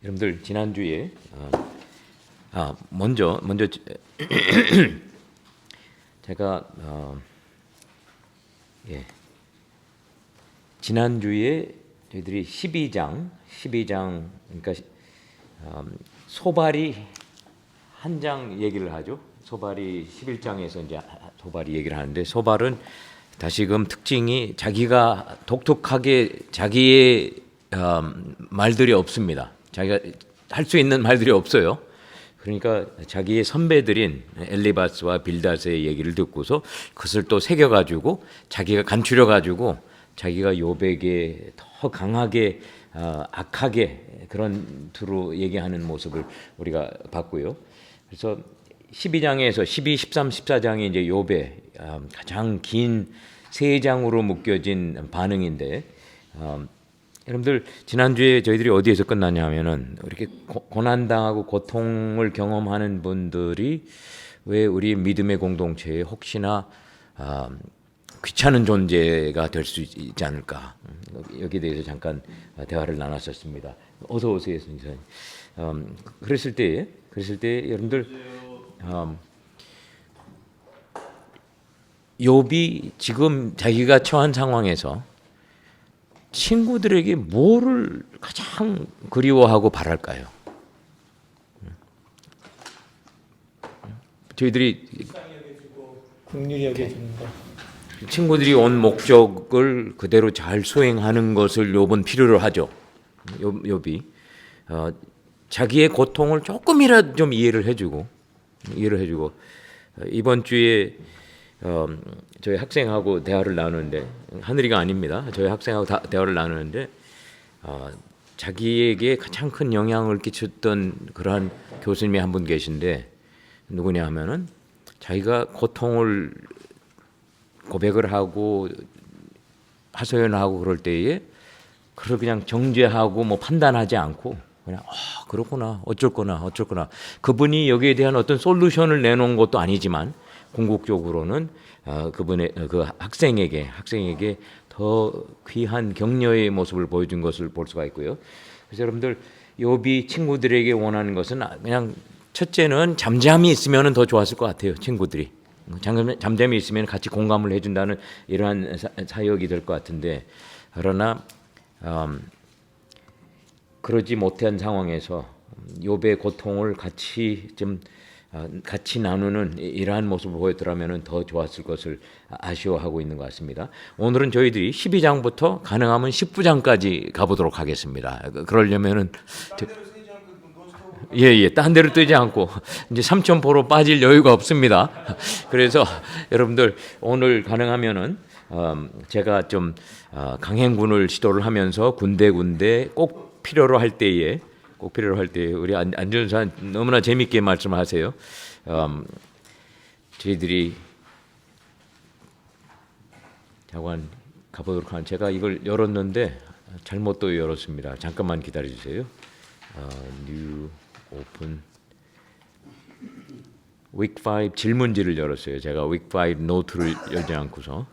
여러분들 지난주에 먼저 제가 지난주에 저희들이 12장 그러니까 소발이 한 장 얘기를 하죠. 소발이 11장에서 이제 소발이 얘기를 하는데, 소발은 다시금 특징이 자기가 독특하게 자기의 말들이 없습니다. 자기가 할 수 있는 말들이 없어요. 그러니까 자기의 선배들인 엘리바스와 빌닷의 얘기를 듣고서 그것을 또 새겨가지고 자기가 간추려가지고 자기가 욥에게 더 강하게 악하게 그런 투로 얘기하는 모습을 우리가 봤고요. 그래서 12장에서 12, 13, 14장이 이제 욥의 가장 긴 세 장으로 묶여진 반응인데, 여러분들 지난주에 저희들이 어디에서 끝났냐 하면은 이렇게 고난당하고 고통을 경험하는 분들이 왜 우리 믿음의 공동체에 혹시나 귀찮은 존재가 될 수 있지 않을까, 여기에 대해서 잠깐 대화를 나눴었습니다. 어서 오세요, 선생님. 그랬을 때 여러분들 욥이 지금 자기가 처한 상황에서 친구들에게 뭐를 가장 그리워하고 바랄까요? 저희들이 긍휼히 여겨주는 것. 친구들이 온 목적을 그대로 잘 수행하는 것을 욥은 필요로 하죠. 욥이 자기의 고통을 조금이라도 좀 이해를 해주고 이번 주에 저희 학생하고 대화를 나누는데, 하늘이가 아닙니다. 저희 학생하고 대화를 나누는데 자기에게 가장 큰 영향을 끼쳤던 그러한 교수님이 한 분 계신데, 누구냐 하면은 자기가 고통을 고백을 하고 하소연하고 그럴 때에 그걸 그냥 정죄하고 뭐 판단하지 않고 그냥 그렇구나 어쩔 거나 그분이 여기에 대한 어떤 솔루션을 내놓은 것도 아니지만 궁극적으로는 그분의 그 학생에게 더 귀한 격려의 모습을 보여준 것을 볼 수가 있고요. 그래서 여러분들 욥이 친구들에게 원하는 것은 그냥 첫째는 잠잠히 있으면 더 좋았을 것 같아요. 친구들이 잠잠히 있으면 같이 공감을 해준다는 이러한 사역이 될 것 같은데, 그러나 그러지 못한 상황에서 욥의 고통을 같이 나누는 이러한 모습을 보였더라면 더 좋았을 것을 아쉬워하고 있는 것 같습니다. 오늘은 저희들이 12장부터 가능하면 19장까지 가보도록 하겠습니다. 그러려면은 딴 데로 뜨지 않고 이제 삼천포로 빠질 여유가 없습니다. 그래서 여러분들 오늘 가능하면은 제가 좀 강행군을 시도를 하면서 군데 꼭 필요로 할 때에 우리 안전사 너무나 재밌게 말씀하세요. 저희들이 자관 가보도록 하는, 제가 이걸 열었는데 잘못 또 열었습니다. 잠깐만 기다려 주세요. 뉴 오픈 week 5 질문지를 열었어요. 제가 week 5 노트를 열지 않고서.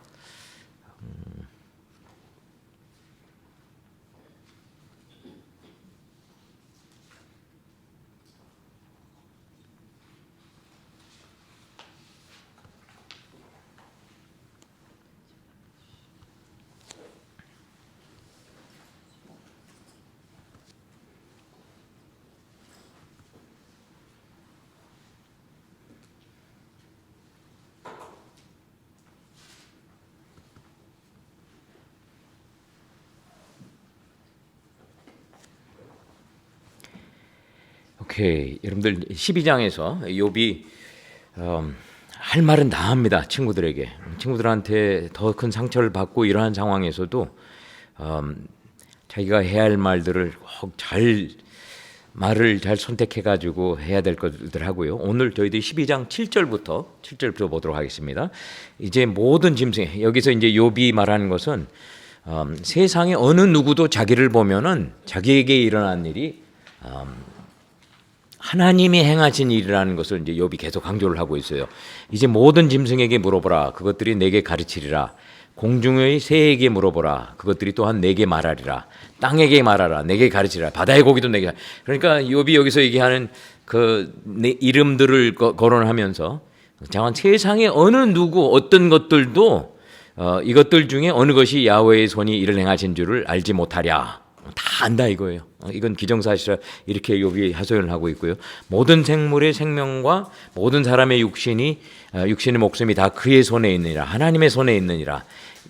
오케이. 여러분들 12장에서 욥이 할 말은 다 합니다. 친구들한테 더 큰 상처를 받고 이러한 상황에서도 자기가 해야 할 말들을 말을 잘 선택해가지고 해야 될 것들 하고요. 오늘 저희들이 12장 7절부터 보도록 하겠습니다. 이제 모든 짐승, 여기서 이제 욥이 말하는 것은 세상에 어느 누구도 자기를 보면은 자기에게 일어난 일이 하나님이 행하신 일이라는 것을 이제 욥이 계속 강조를 하고 있어요. 이제 모든 짐승에게 물어보라. 그것들이 내게 가르치리라. 공중의 새에게 물어보라. 그것들이 또한 내게 말하리라. 땅에게 말하라. 내게 가르치리라. 바다의 고기도 내게. 그러니까 욥이 여기서 얘기하는 그 이름들을 거론하면서 자, 세상에 어느 누구 어떤 것들도 이것들 중에 어느 것이 야훼의 손이 이를 행하신 줄을 알지 못하랴. 다 안다 이거예요. 이건 기정사실이라 이렇게 욥이 하소연을 하고 있고요. 모든 생물의 생명과 모든 사람의 육신의 목숨이 다 그의 손에 있느니라. 하나님의 손에 있느니라.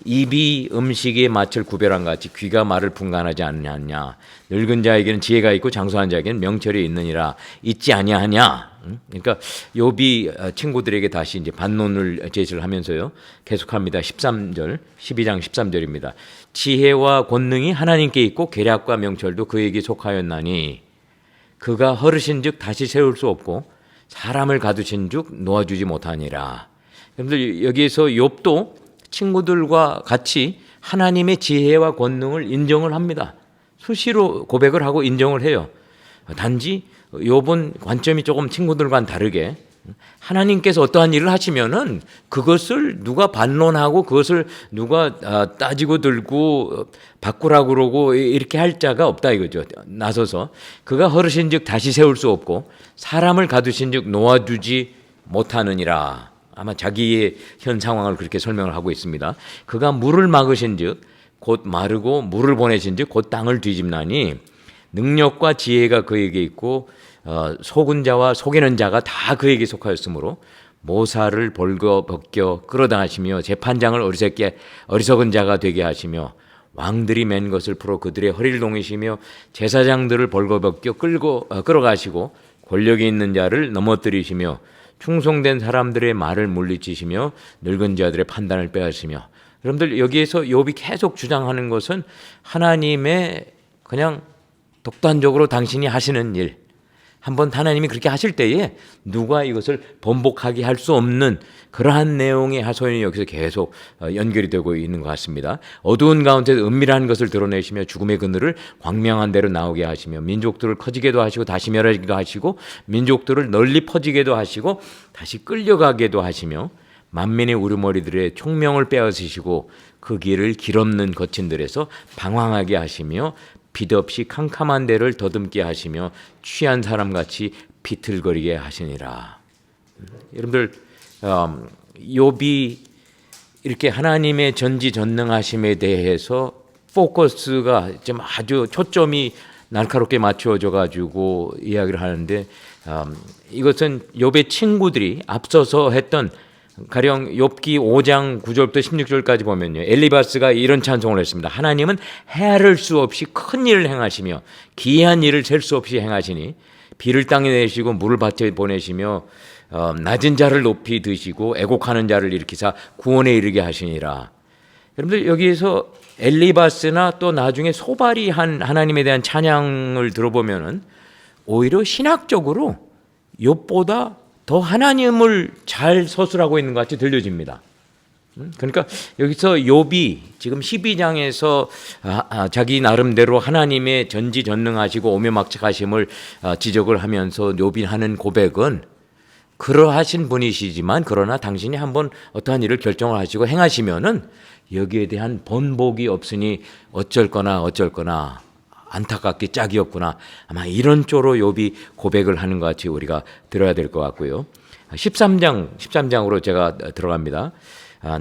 입이 음식의 맛을 구별한 같이 귀가 말을 분간하지 않느냐. 늙은 자에게는 지혜가 있고 장수한 자에게는 명철이 있느니라. 있지 아니하냐. 그러니까 욥이 친구들에게 다시 이제 반론을 제시를 하면서요. 계속합니다. 13절, 12장 13절입니다. 지혜와 권능이 하나님께 있고 계략과 명철도 그에게 속하였나니 그가 허르신즉 다시 세울 수 없고 사람을 가두신즉 놓아주지 못하니라. 여러분들 여기에서 욥도 친구들과 같이 하나님의 지혜와 권능을 인정을 합니다. 수시로 고백을 하고 인정을 해요. 단지 욥은 관점이 조금 친구들과는 다르게 하나님께서 어떠한 일을 하시면은 그것을 누가 반론하고 그것을 누가 따지고 들고 바꾸라고 그러고 이렇게 할 자가 없다 이거죠. 나서서 그가 허르신즉 다시 세울 수 없고 사람을 가두신즉 놓아주지 못하느니라. 아마 자기의 현 상황을 그렇게 설명을 하고 있습니다. 그가 물을 막으신즉 곧 마르고 물을 보내신즉 곧 땅을 뒤집나니 능력과 지혜가 그에게 있고 속은 자와 속이는 자가 다 그에게 속하였으므로 모사를 벌거벗겨 끌어당하시며 재판장을 어리석은 자가 되게 하시며 왕들이 맨 것을 풀어 그들의 허리를 동이시며 제사장들을 벌거벗겨 끌어가시고 권력이 있는 자를 넘어뜨리시며 충성된 사람들의 말을 물리치시며 늙은 자들의 판단을 빼앗으시며. 여러분들 여기에서 욥이 계속 주장하는 것은 하나님의 그냥 독단적으로 당신이 하시는 일, 한번 하나님이 그렇게 하실 때에 누가 이것을 번복하게 할 수 없는 그러한 내용의 하소연이 여기서 계속 연결이 되고 있는 것 같습니다. 어두운 가운데서 은밀한 것을 드러내시며 죽음의 그늘을 광명한 대로 나오게 하시며 민족들을 커지게도 하시고 다시 멸하기도 하시고 민족들을 널리 퍼지게도 하시고 다시 끌려가게도 하시며 만민의 우두머리들의 총명을 빼앗으시고 그 길을 길없는 거친들에서 방황하게 하시며 빛 없이 캄캄한 데를 더듬게 하시며 취한 사람같이 비틀거리게 하시니라. 여러분들 욥이 이렇게 하나님의 전지전능하심에 대해서 포커스가 좀 아주 초점이 날카롭게 맞추어져 가지고 이야기를 하는데 이것은 욥의 친구들이 앞서서 했던 가령 욥기 5장 9절부터 16절까지 보면요. 엘리바스가 이런 찬송을 했습니다. 하나님은 헤아릴 수 없이 큰 일을 행하시며 기이한 일을 셀 수 없이 행하시니 비를 땅에 내시고 물을 밭에 보내시며 낮은 자를 높이 드시고 애곡하는 자를 일으키사 구원에 이르게 하시니라. 여러분들 여기에서 엘리바스나 또 나중에 소발이 한 하나님에 대한 찬양을 들어보면은 오히려 신학적으로 욥보다 더 하나님을 잘 서술하고 있는 것 같이 들려집니다. 그러니까 여기서 욥이 지금 12장에서 자기 나름대로 하나님의 전지전능하시고 오묘막측하심을 지적을 하면서 욥이 하는 고백은 그러하신 분이시지만 그러나 당신이 한번 어떠한 일을 결정을 하시고 행하시면은 여기에 대한 번복이 없으니 어쩔거나 안타깝게 짝이 없구나. 아마 이런 쪽으로 욥이 고백을 하는 것 같이 우리가 들어야 될 것 같고요. 13장으로 제가 들어갑니다.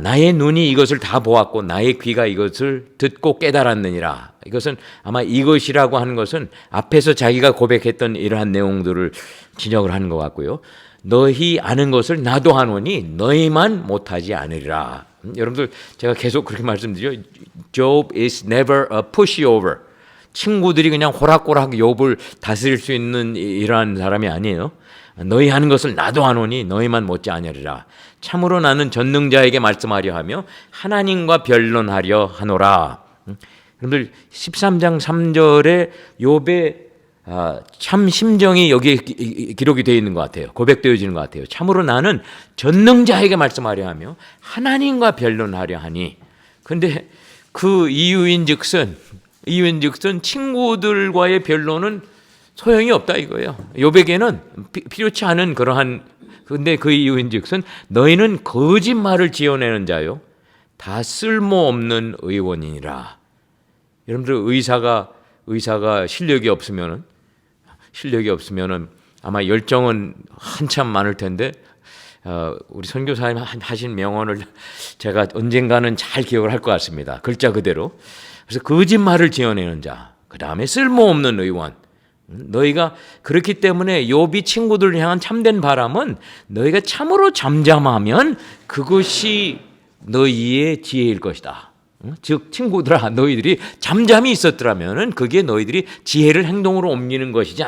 나의 눈이 이것을 다 보았고 나의 귀가 이것을 듣고 깨달았느니라. 이것은 아마 이것이라고 하는 것은 앞에서 자기가 고백했던 이러한 내용들을 진역을 하는 것 같고요. 너희 아는 것을 나도 하노니 너희만 못하지 않으리라. 여러분들 제가 계속 그렇게 말씀드리죠. Job is never a pushover. 친구들이 그냥 호락호락 욥을 다스릴 수 있는 이러한 사람이 아니에요. 너희 하는 것을 나도 하노니 너희만 못지 아니하리라. 참으로 나는 전능자에게 말씀하려 하며 하나님과 변론하려 하노라. 여러분들 13장 3절에 욥의 참 심정이 여기에 기록이 되어 있는 것 같아요. 고백되어지는 것 같아요. 참으로 나는 전능자에게 말씀하려 하며 하나님과 변론하려 하니. 그런데 그 이유인즉슨 친구들과의 변론은 소용이 없다 이거예요. 욥에게는 필요치 않은 그러한, 근데 그 이유인즉슨 너희는 거짓말을 지어내는 자요 다 쓸모없는 의원이니라. 여러분들 의사가 실력이 없으면은 아마 열정은 한참 많을 텐데 우리 선교사님 하신 명언을 제가 언젠가는 잘 기억을 할 것 같습니다. 글자 그대로. 그래서 거짓말을 지어내는 자, 그 다음에 쓸모없는 의원. 너희가 그렇기 때문에 욥이 친구들을 향한 참된 바람은 너희가 참으로 잠잠하면 그것이 너희의 지혜일 것이다. 즉 친구들아, 너희들이 잠잠히 있었더라면은 그게 너희들이 지혜를 행동으로 옮기는 것이지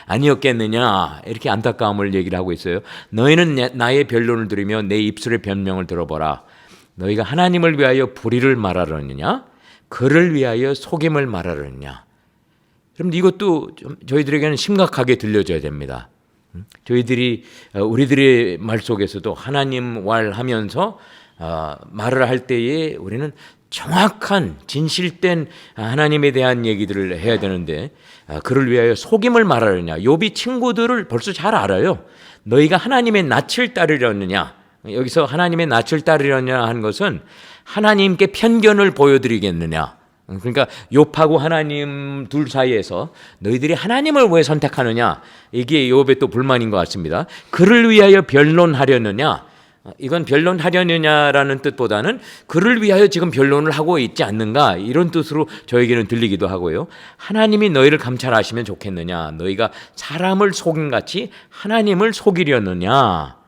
아니었겠느냐, 이렇게 안타까움을 얘기를 하고 있어요. 너희는 나의 변론을 들으며 내 입술의 변명을 들어보라. 너희가 하나님을 위하여 불의를 말하려느냐, 그를 위하여 속임을 말하려느냐. 그럼 이것도 저희들에게는 심각하게 들려줘야 됩니다. 우리들의 말 속에서도 하나님 말하면서 말을 할 때에 우리는 정확한 진실된 하나님에 대한 얘기들을 해야 되는데 그를 위하여 속임을 말하느냐. 욥이 친구들을 벌써 잘 알아요. 너희가 하나님의 낯을 따르려느냐. 여기서 하나님의 낯을 따르려느냐 한 것은 하나님께 편견을 보여드리겠느냐. 그러니까 욥하고 하나님 둘 사이에서 너희들이 하나님을 왜 선택하느냐, 이게 욥의 또 불만인 것 같습니다. 그를 위하여 변론하려느냐, 이건 변론하려느냐라는 뜻보다는 그를 위하여 지금 변론을 하고 있지 않는가, 이런 뜻으로 저에게는 들리기도 하고요. 하나님이 너희를 감찰하시면 좋겠느냐, 너희가 사람을 속임같이 하나님을 속이려느냐.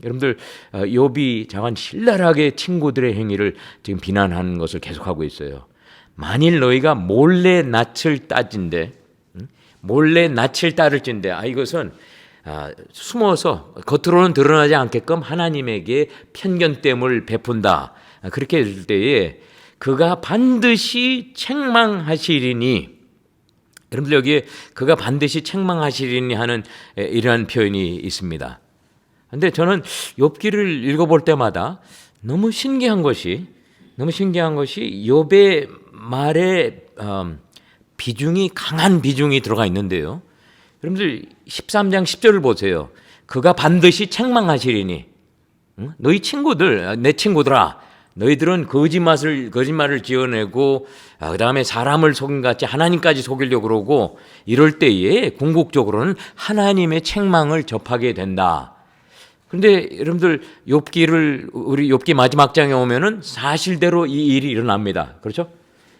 여러분들 욥이 자관 신랄하게 친구들의 행위를 지금 비난하는 것을 계속하고 있어요. 만일 너희가 몰래 낯을 따진대, 몰래 낯을 따를진대, 이것은 숨어서 겉으로는 드러나지 않게끔 하나님에게 편견됨을 베푼다. 그렇게 될 때에 그가 반드시 책망하시리니, 여러분들 여기에 그가 반드시 책망하시리니 하는 이러한 표현이 있습니다. 그런데 저는 욥기를 읽어볼 때마다 너무 신기한 것이 욥의 말에 강한 비중이 들어가 있는데요. 여러분들 13장 10절을 보세요. 그가 반드시 책망하시리니, 너희 친구들, 내 친구들아, 너희들은 거짓말을 지어내고 그 다음에 사람을 속임같이 하나님까지 속이려고 그러고, 이럴 때에 궁극적으로는 하나님의 책망을 접하게 된다. 그런데 여러분들 우리 욥기 마지막 장에 오면은 사실대로 이 일이 일어납니다. 그렇죠?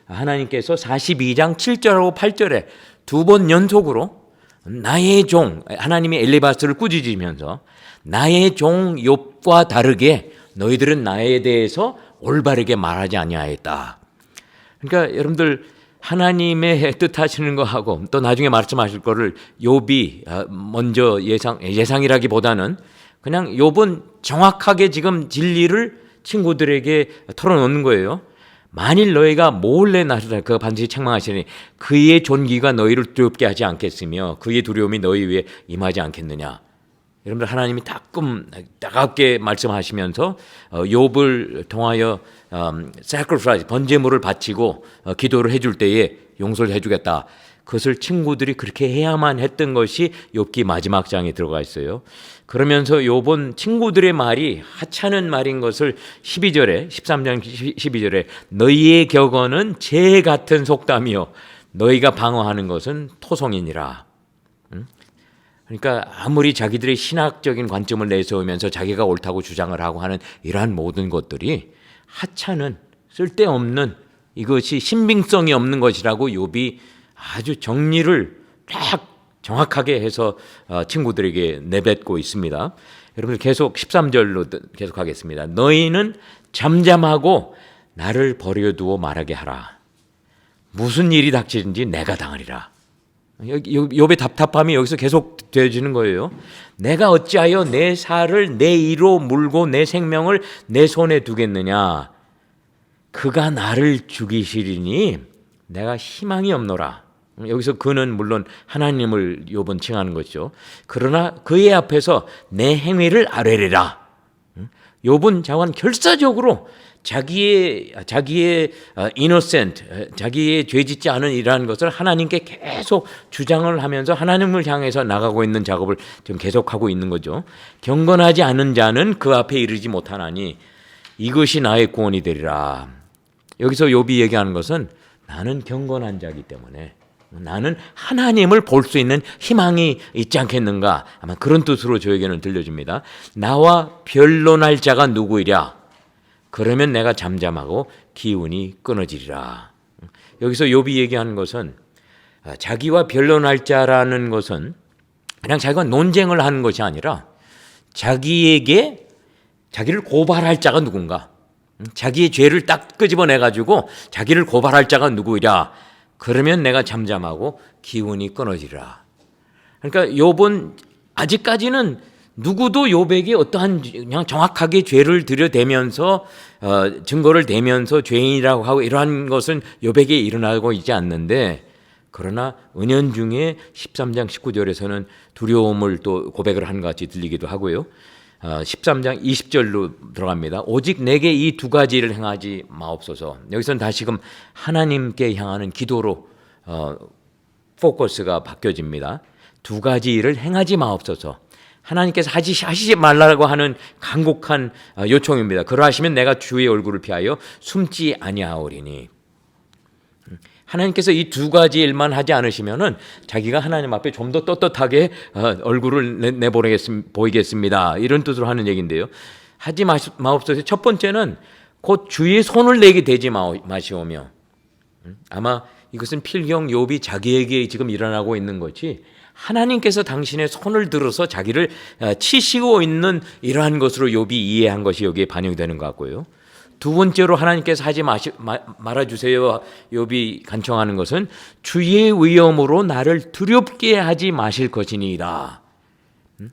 하나님께서 42장 7절하고 8절에 두 번 연속으로 나의 종, 하나님이 엘리바스를 꾸짖으면서 나의 종 욥과 다르게 너희들은 나에 대해서 올바르게 말하지 아니하였다. 그러니까 여러분들 하나님의 뜻하시는 거하고 또 나중에 말씀하실 거를 욥이 먼저 예상이라기보다는 그냥 욥은 정확하게 지금 진리를 친구들에게 털어놓는 거예요. 만일 너희가 몰래 나서다 그가 반드시 책망하시니 그의 존귀가 너희를 두렵게 하지 않겠으며 그의 두려움이 너희 위에 임하지 않겠느냐. 여러분들 하나님이 따갑게 말씀하시면서 욥을 통하여 sacrifice, 번제물을 바치고 기도를 해줄 때에 용서를 해주겠다. 그것을 친구들이 그렇게 해야만 했던 것이 욥기 마지막 장에 들어가 있어요. 그러면서 욥은 친구들의 말이 하찮은 말인 것을 13장 12절에 너희의 격언은 재 같은 속담이요 너희가 방어하는 것은 토성이니라. 그러니까 아무리 자기들의 신학적인 관점을 내세우면서 자기가 옳다고 주장을 하고 하는 이러한 모든 것들이 하찮은 쓸데없는, 이것이 신빙성이 없는 것이라고 욥이 아주 정리를 딱 정확하게 해서 친구들에게 내뱉고 있습니다. 여러분 계속 13절로 계속하겠습니다. 너희는 잠잠하고 나를 버려두어 말하게 하라. 무슨 일이 닥치든지 내가 당하리라. 욥의 답답함이 여기서 계속 되어지는 거예요. 내가 어찌하여 내 살을 내 이로 물고 내 생명을 내 손에 두겠느냐. 그가 나를 죽이시리니 내가 희망이 없노라. 여기서 그는 물론 하나님을 욥은 칭하는 것이죠. 그러나 그의 앞에서 내 행위를 아뢰리라. 욥은 자관 결사적으로 자기의 innocent, 자기의 죄짓지 않은 이러한 것을 하나님께 계속 주장을 하면서 하나님을 향해서 나가고 있는 작업을 지금 계속하고 있는 거죠. 경건하지 않은 자는 그 앞에 이르지 못하나니 이것이 나의 구원이 되리라. 여기서 욥이 얘기하는 것은 나는 경건한 자이기 때문에 나는 하나님을 볼 수 있는 희망이 있지 않겠는가, 아마 그런 뜻으로 저에게는 들려집니다. 나와 변론할 자가 누구이랴? 그러면 내가 잠잠하고 기운이 끊어지리라. 여기서 욥이 얘기하는 것은 자기와 변론할 자라는 것은 그냥 자기가 논쟁을 하는 것이 아니라 자기를 고발할 자가 누군가, 자기의 죄를 딱 끄집어내 가지고 자기를 고발할 자가 누구이랴? 그러면 내가 잠잠하고 기운이 끊어지리라. 그러니까 욥은 아직까지는 누구도 욥에게 어떠한 그냥 정확하게 죄를 들여대면서 증거를 대면서 죄인이라고 하고 이러한 것은 욥에게 일어나고 있지 않는데, 그러나 은연중에 13장 19절에서는 두려움을 또 고백을 한 것 같이 들리기도 하고요. 13장 20절로 들어갑니다. 오직 내게 이 두 가지를 행하지 마옵소서. 여기서는 다시금 하나님께 향하는 기도로 포커스가 바뀌어집니다. 두 가지 일을 행하지 마옵소서. 하나님께서 하시지 말라고 하는 간곡한 요청입니다. 그러하시면 내가 주의 얼굴을 피하여 숨지 아니하오리니. 하나님께서 이 두 가지 일만 하지 않으시면은 자기가 하나님 앞에 좀 더 떳떳하게 얼굴을 보이겠습니다. 이런 뜻으로 하는 얘기인데요. 하지 마옵소서. 첫 번째는 곧 주의 손을 내게 대지 마시오며. 아마 이것은 필경 욥이 자기에게 지금 일어나고 있는 것이 하나님께서 당신의 손을 들어서 자기를 치시고 있는 이러한 것으로 욥이 이해한 것이 여기에 반영되는 것 같고요. 두 번째로 하나님께서 하지 말아주세요 욥이 간청하는 것은 주의 위엄으로 나를 두렵게 하지 마실 것이니이다.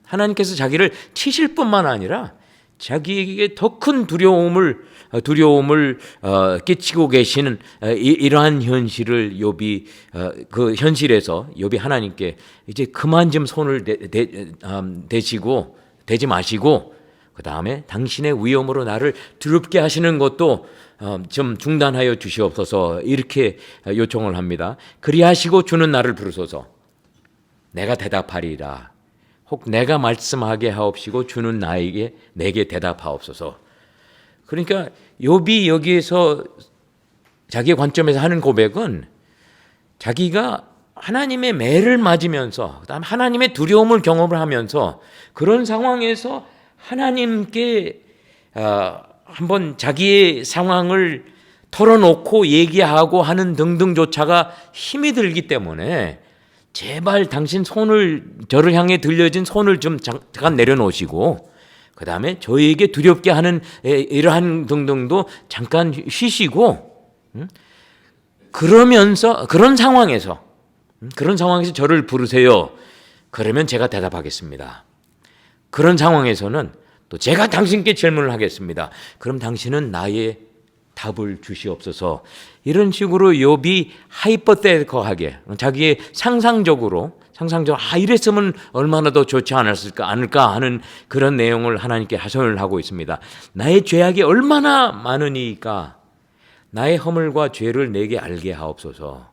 하나님께서 자기를 치실 뿐만 아니라 자기에게 더 큰 두려움을 끼치고 계시는 이러한 현실을 욥이 그 현실에서 욥이 하나님께 이제 그만 좀 손을 대지 마시고 그 다음에 당신의 위엄으로 나를 두렵게 하시는 것도 좀 중단하여 주시옵소서, 이렇게 요청을 합니다. 그리하시고 주는 나를 부르소서. 내가 대답하리라. 혹 내가 말씀하게 하옵시고 주는 내게 대답하옵소서. 그러니까 욥이 여기에서 자기의 관점에서 하는 고백은 자기가 하나님의 매를 맞으면서 그다음 하나님의 두려움을 경험을 하면서 그런 상황에서 하나님께 한번 자기의 상황을 털어놓고 얘기하고 하는 등등조차가 힘이 들기 때문에 제발 당신 저를 향해 들려진 손을 좀 잠깐 내려놓으시고 그 다음에 저에게 두렵게 하는 이러한 등등도 잠깐 쉬시고, 그러면서 그런 상황에서 저를 부르세요. 그러면 제가 대답하겠습니다. 그런 상황에서는 또 제가 당신께 질문을 하겠습니다. 그럼 당신은 나의 답을 주시옵소서. 이런 식으로 욥이 하이퍼테티컬하게 자기의 상상적으로 이랬으면 얼마나 더 좋지 않을까 하는 그런 내용을 하나님께 하소연을 하고 있습니다. 나의 죄악이 얼마나 많으니까 나의 허물과 죄를 내게 알게 하옵소서.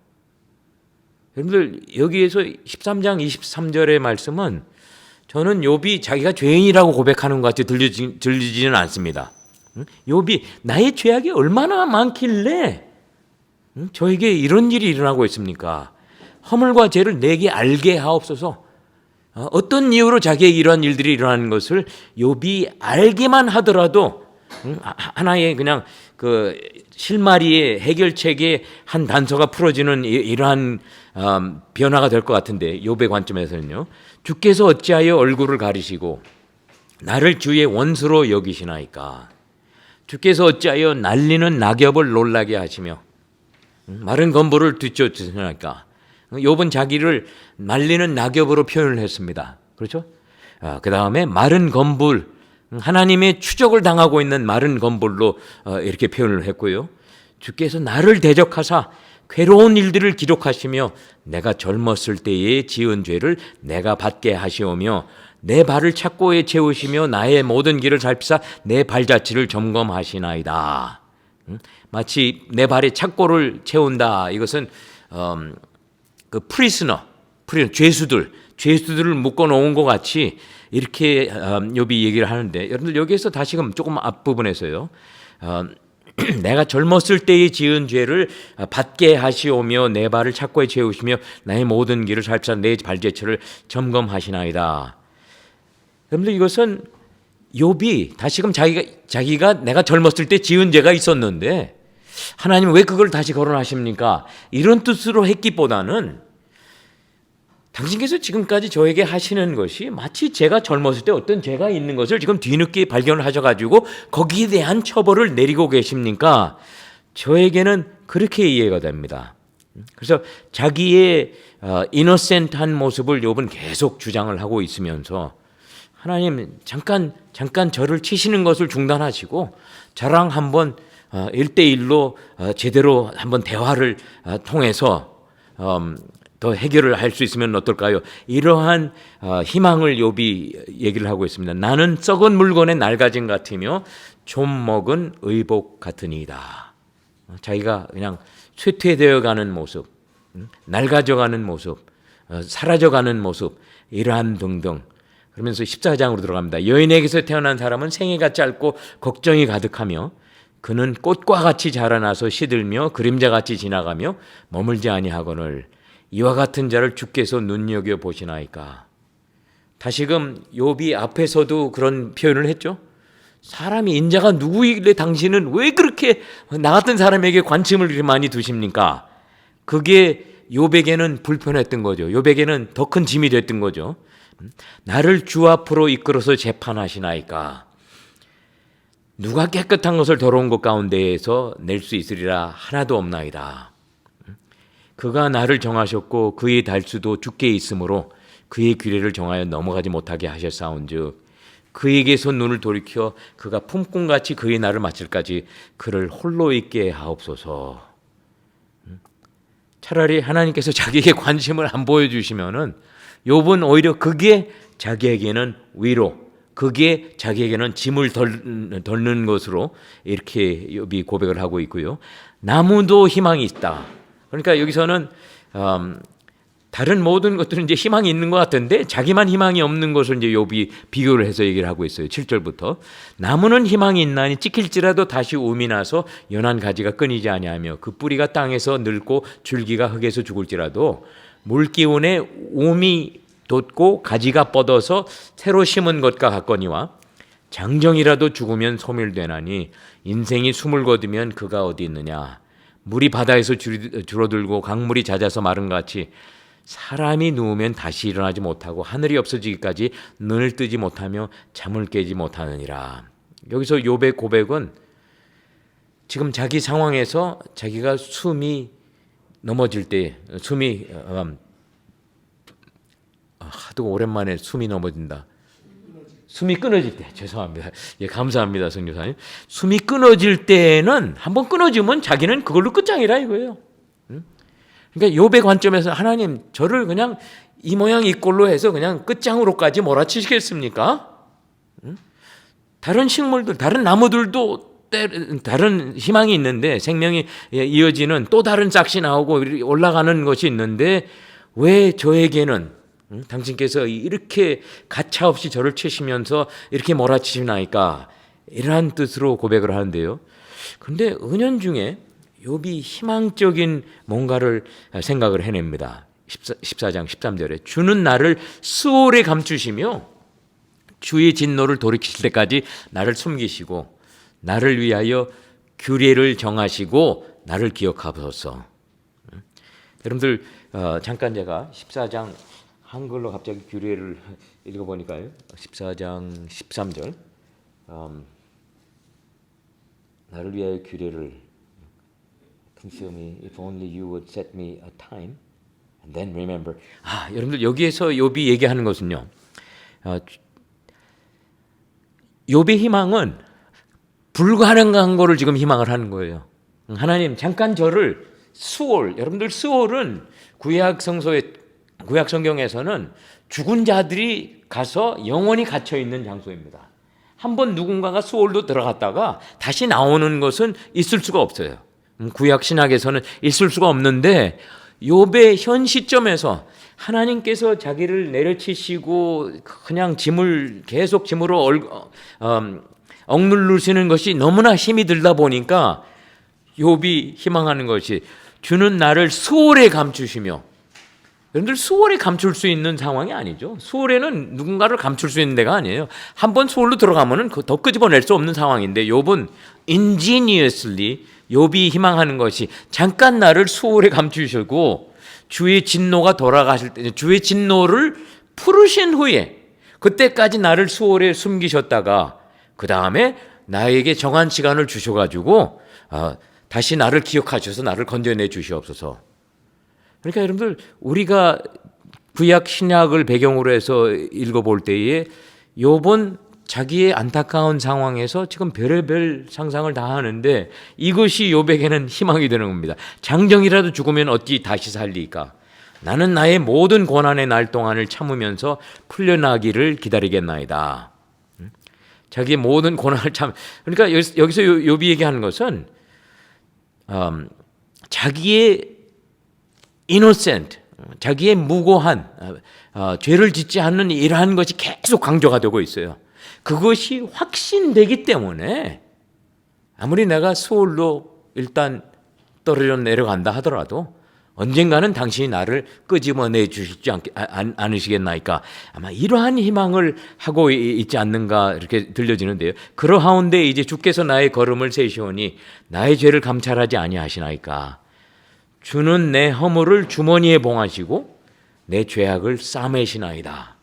여러분들 여기에서 13장 23절의 말씀은 저는 욥이 자기가 죄인이라고 고백하는 것 같이 들리지는 않습니다. 욥이 나의 죄악이 얼마나 많길래 저에게 이런 일이 일어나고 있습니까? 허물과 죄를 내게 알게 하옵소서. 어떤 이유로 자기에게 이러한 일들이 일어나는 것을 욥이 알기만 하더라도 하나의 그냥 그 실마리의 해결책의 한 단서가 풀어지는 이러한 변화가 될 것 같은데, 욥의 관점에서는요. 주께서 어찌하여 얼굴을 가리시고 나를 주의 원수로 여기시나이까? 주께서 어찌하여 날리는 낙엽을 놀라게 하시며 마른 건물을 뒤쫓으시나이까? 욥은 자기를 날리는 낙엽으로 표현을 했습니다. 그렇죠? 그 다음에 마른 건물, 하나님의 추적을 당하고 있는 마른 건물로 이렇게 표현을 했고요. 주께서 나를 대적하사 괴로운 일들을 기록하시며 내가 젊었을 때에 지은 죄를 내가 받게 하시오며 내 발을 착고에 채우시며 나의 모든 길을 살피사 내 발자취를 점검하시나이다. 마치 내 발에 착고를 채운다. 이것은 그 죄수들을 묶어 놓은 것 같이 이렇게 욥이 얘기를 하는데, 여러분들 여기에서 다시금 조금 앞부분에서요, 내가 젊었을 때에 지은 죄를 받게 하시오며 내 발을 착고에 채우시며 나의 모든 길을 살펴 내 발제처를 점검하시나이다. 여러분들 이것은 욥이 다시금 자기가 내가 젊었을 때 지은 죄가 있었는데 하나님 왜 그걸 다시 거론하십니까? 이런 뜻으로 했기보다는 당신께서 지금까지 저에게 하시는 것이 마치 제가 젊었을 때 어떤 죄가 있는 것을 지금 뒤늦게 발견을 하셔가지고 거기에 대한 처벌을 내리고 계십니까? 저에게는 그렇게 이해가 됩니다. 그래서 자기의 이노센트한 모습을 욥은 계속 주장을 하고 있으면서 하나님 잠깐 저를 치시는 것을 중단하시고 저랑 한번 1대1로 제대로 한번 대화를 통해서 더 해결을 할 수 있으면 어떨까요? 이러한 희망을 욥이 얘기를 하고 있습니다. 나는 썩은 물건의 낡아짐 같으며 좀 먹은 의복 같으니이다. 자기가 그냥 쇠퇴되어가는 모습, 낡아져가는 모습, 사라져가는 모습, 이러한 등등. 그러면서 14장으로 들어갑니다. 여인에게서 태어난 사람은 생애가 짧고 걱정이 가득하며 그는 꽃과 같이 자라나서 시들며 그림자같이 지나가며 머물지 아니하거늘 이와 같은 자를 주께서 눈여겨 보시나이까. 다시금 욥이 앞에서도 그런 표현을 했죠. 사람이 인자가 누구이길래 당신은 왜 그렇게 나 같은 사람에게 관심을 이렇게 많이 두십니까? 그게 욥에게는 불편했던 거죠. 욥에게는 더 큰 짐이 됐던 거죠. 나를 주 앞으로 이끌어서 재판하시나이까. 누가 깨끗한 것을 더러운 것 가운데에서 낼 수 있으리라 하나도 없나이다. 그가 나를 정하셨고 그의 달수도 주께 있으므로 그의 규례를 정하여 넘어가지 못하게 하셨사온즉 그에게서 눈을 돌이켜 그가 품꾼같이 그의 날을 마칠까지 그를 홀로 있게 하옵소서. 차라리 하나님께서 자기에게 관심을 안 보여주시면은 욥은 오히려 그게 자기에게는 위로, 그게 자기에게는 짐을 덜는 것으로 이렇게 욥이 고백을 하고 있고요. 나무도 희망이 있다. 그러니까 여기서는 다른 모든 것들은 이제 희망이 있는 것 같은데 자기만 희망이 없는 것을 이제 욥이 비교를 해서 얘기를 하고 있어요. 7절부터 나무는 희망이 있나니 찍힐지라도 다시 움이 나서 연한 가지가 끊이지 아니하며 그 뿌리가 땅에서 늙고 줄기가 흙에서 죽을지라도 물기운에 움이 돋고 가지가 뻗어서 새로 심은 것과 같거니와 장정이라도 죽으면 소멸되나니 인생이 숨을 거두면 그가 어디 있느냐. 물이 바다에서 줄어들고 강물이 잦아서 마른 것 같이 사람이 누우면 다시 일어나지 못하고 하늘이 없어지기까지 눈을 뜨지 못하며 잠을 깨지 못하느니라. 여기서 욥의 고백은 지금 자기 상황에서 자기가 숨이 넘어질 때 하도 오랜만에 숨이 넘어진다. 숨이 끊어질 때 죄송합니다. 예, 감사합니다, 선교사님. 숨이 끊어질 때는 한번 끊어지면 자기는 그걸로 끝장이라 이거예요. 그러니까 욥의 관점에서 하나님 저를 그냥 이 모양 이 꼴로 해서 그냥 끝장으로까지 몰아치시겠습니까? 다른 식물들, 다른 나무들도 다른 희망이 있는데 생명이 이어지는 또 다른 싹이 나오고 올라가는 것이 있는데 왜 저에게는 당신께서 이렇게 가차없이 저를 치시면서 이렇게 몰아치시나이까. 이러한 뜻으로 고백을 하는데요. 그런데 은연중에 욥이 희망적인 뭔가를 생각을 해냅니다. 14장 13절에 주는 나를 수월에 감추시며 주의 진노를 돌이키실 때까지 나를 숨기시고 나를 위하여 규례를 정하시고 나를 기억하소서. 여러분들 잠깐 제가 14장 한글로 갑자기 규례를 읽어보니까요. 14장 13절 나를 위하여 규례를 conceal me if only you would set me a time and then remember. 여러분들 여기에서 욥이 얘기하는 것은요. 욥의 희망은 불가능한 거를 지금 희망을 하는 거예요. 하나님 잠깐 저를 여러분들 수월은 구약 성경에서는 죽은 자들이 가서 영원히 갇혀 있는 장소입니다. 한번 누군가가 수월로 들어갔다가 다시 나오는 것은 있을 수가 없어요. 구약 신약에서는 있을 수가 없는데 욥의 현 시점에서 하나님께서 자기를 내려치시고 그냥 짐을 계속 짐으로 억누르시는 것이 너무나 힘이 들다 보니까 욥이 희망하는 것이 주는 나를 수월에 감추시며, 여러분들 수월에 감출 수 있는 상황이 아니죠. 수월에는 누군가를 감출 수 있는 데가 아니에요. 한번 수월로 들어가면은 더 끄집어낼 수 없는 상황인데 욥은 ingeniously 욥이 희망하는 것이 잠깐 나를 수월에 감추시고 주의 진노가 돌아가실 때 주의 진노를 풀으신 후에 그때까지 나를 수월에 숨기셨다가 그 다음에 나에게 정한 시간을 주셔가지고 다시 나를 기억하셔서 나를 건져내 주시옵소서. 그러니까 여러분들 우리가 구약 신약을 배경으로 해서 읽어볼 때에 욥은 자기의 안타까운 상황에서 지금 별의별 상상을 다 하는데 이것이 욥에게는 희망이 되는 겁니다. 장정이라도 죽으면 어찌 다시 살리까? 나는 나의 모든 고난의 날 동안을 참으면서 풀려나기를 기다리겠나이다. 자기의 모든 고난을 그러니까 여기서 욥이 얘기하는 것은 자기의 innocent, 자기의 무고한 죄를 짓지 않는 이러한 것이 계속 강조가 되고 있어요. 그것이 확신되기 때문에 아무리 내가 수월로 일단 떨어져 내려간다 하더라도 언젠가는 당신이 나를 끄집어내 주시지 않으시겠나이까. 아마 이러한 희망을 하고 있지 않는가 이렇게 들려지는데요. 그러하운데 이제 주께서 나의 걸음을 세시오니 나의 죄를 감찰하지 아니하시나이까. 주는 내 허물을 주머니에 봉하시고 내 죄악을 싸매시나이다.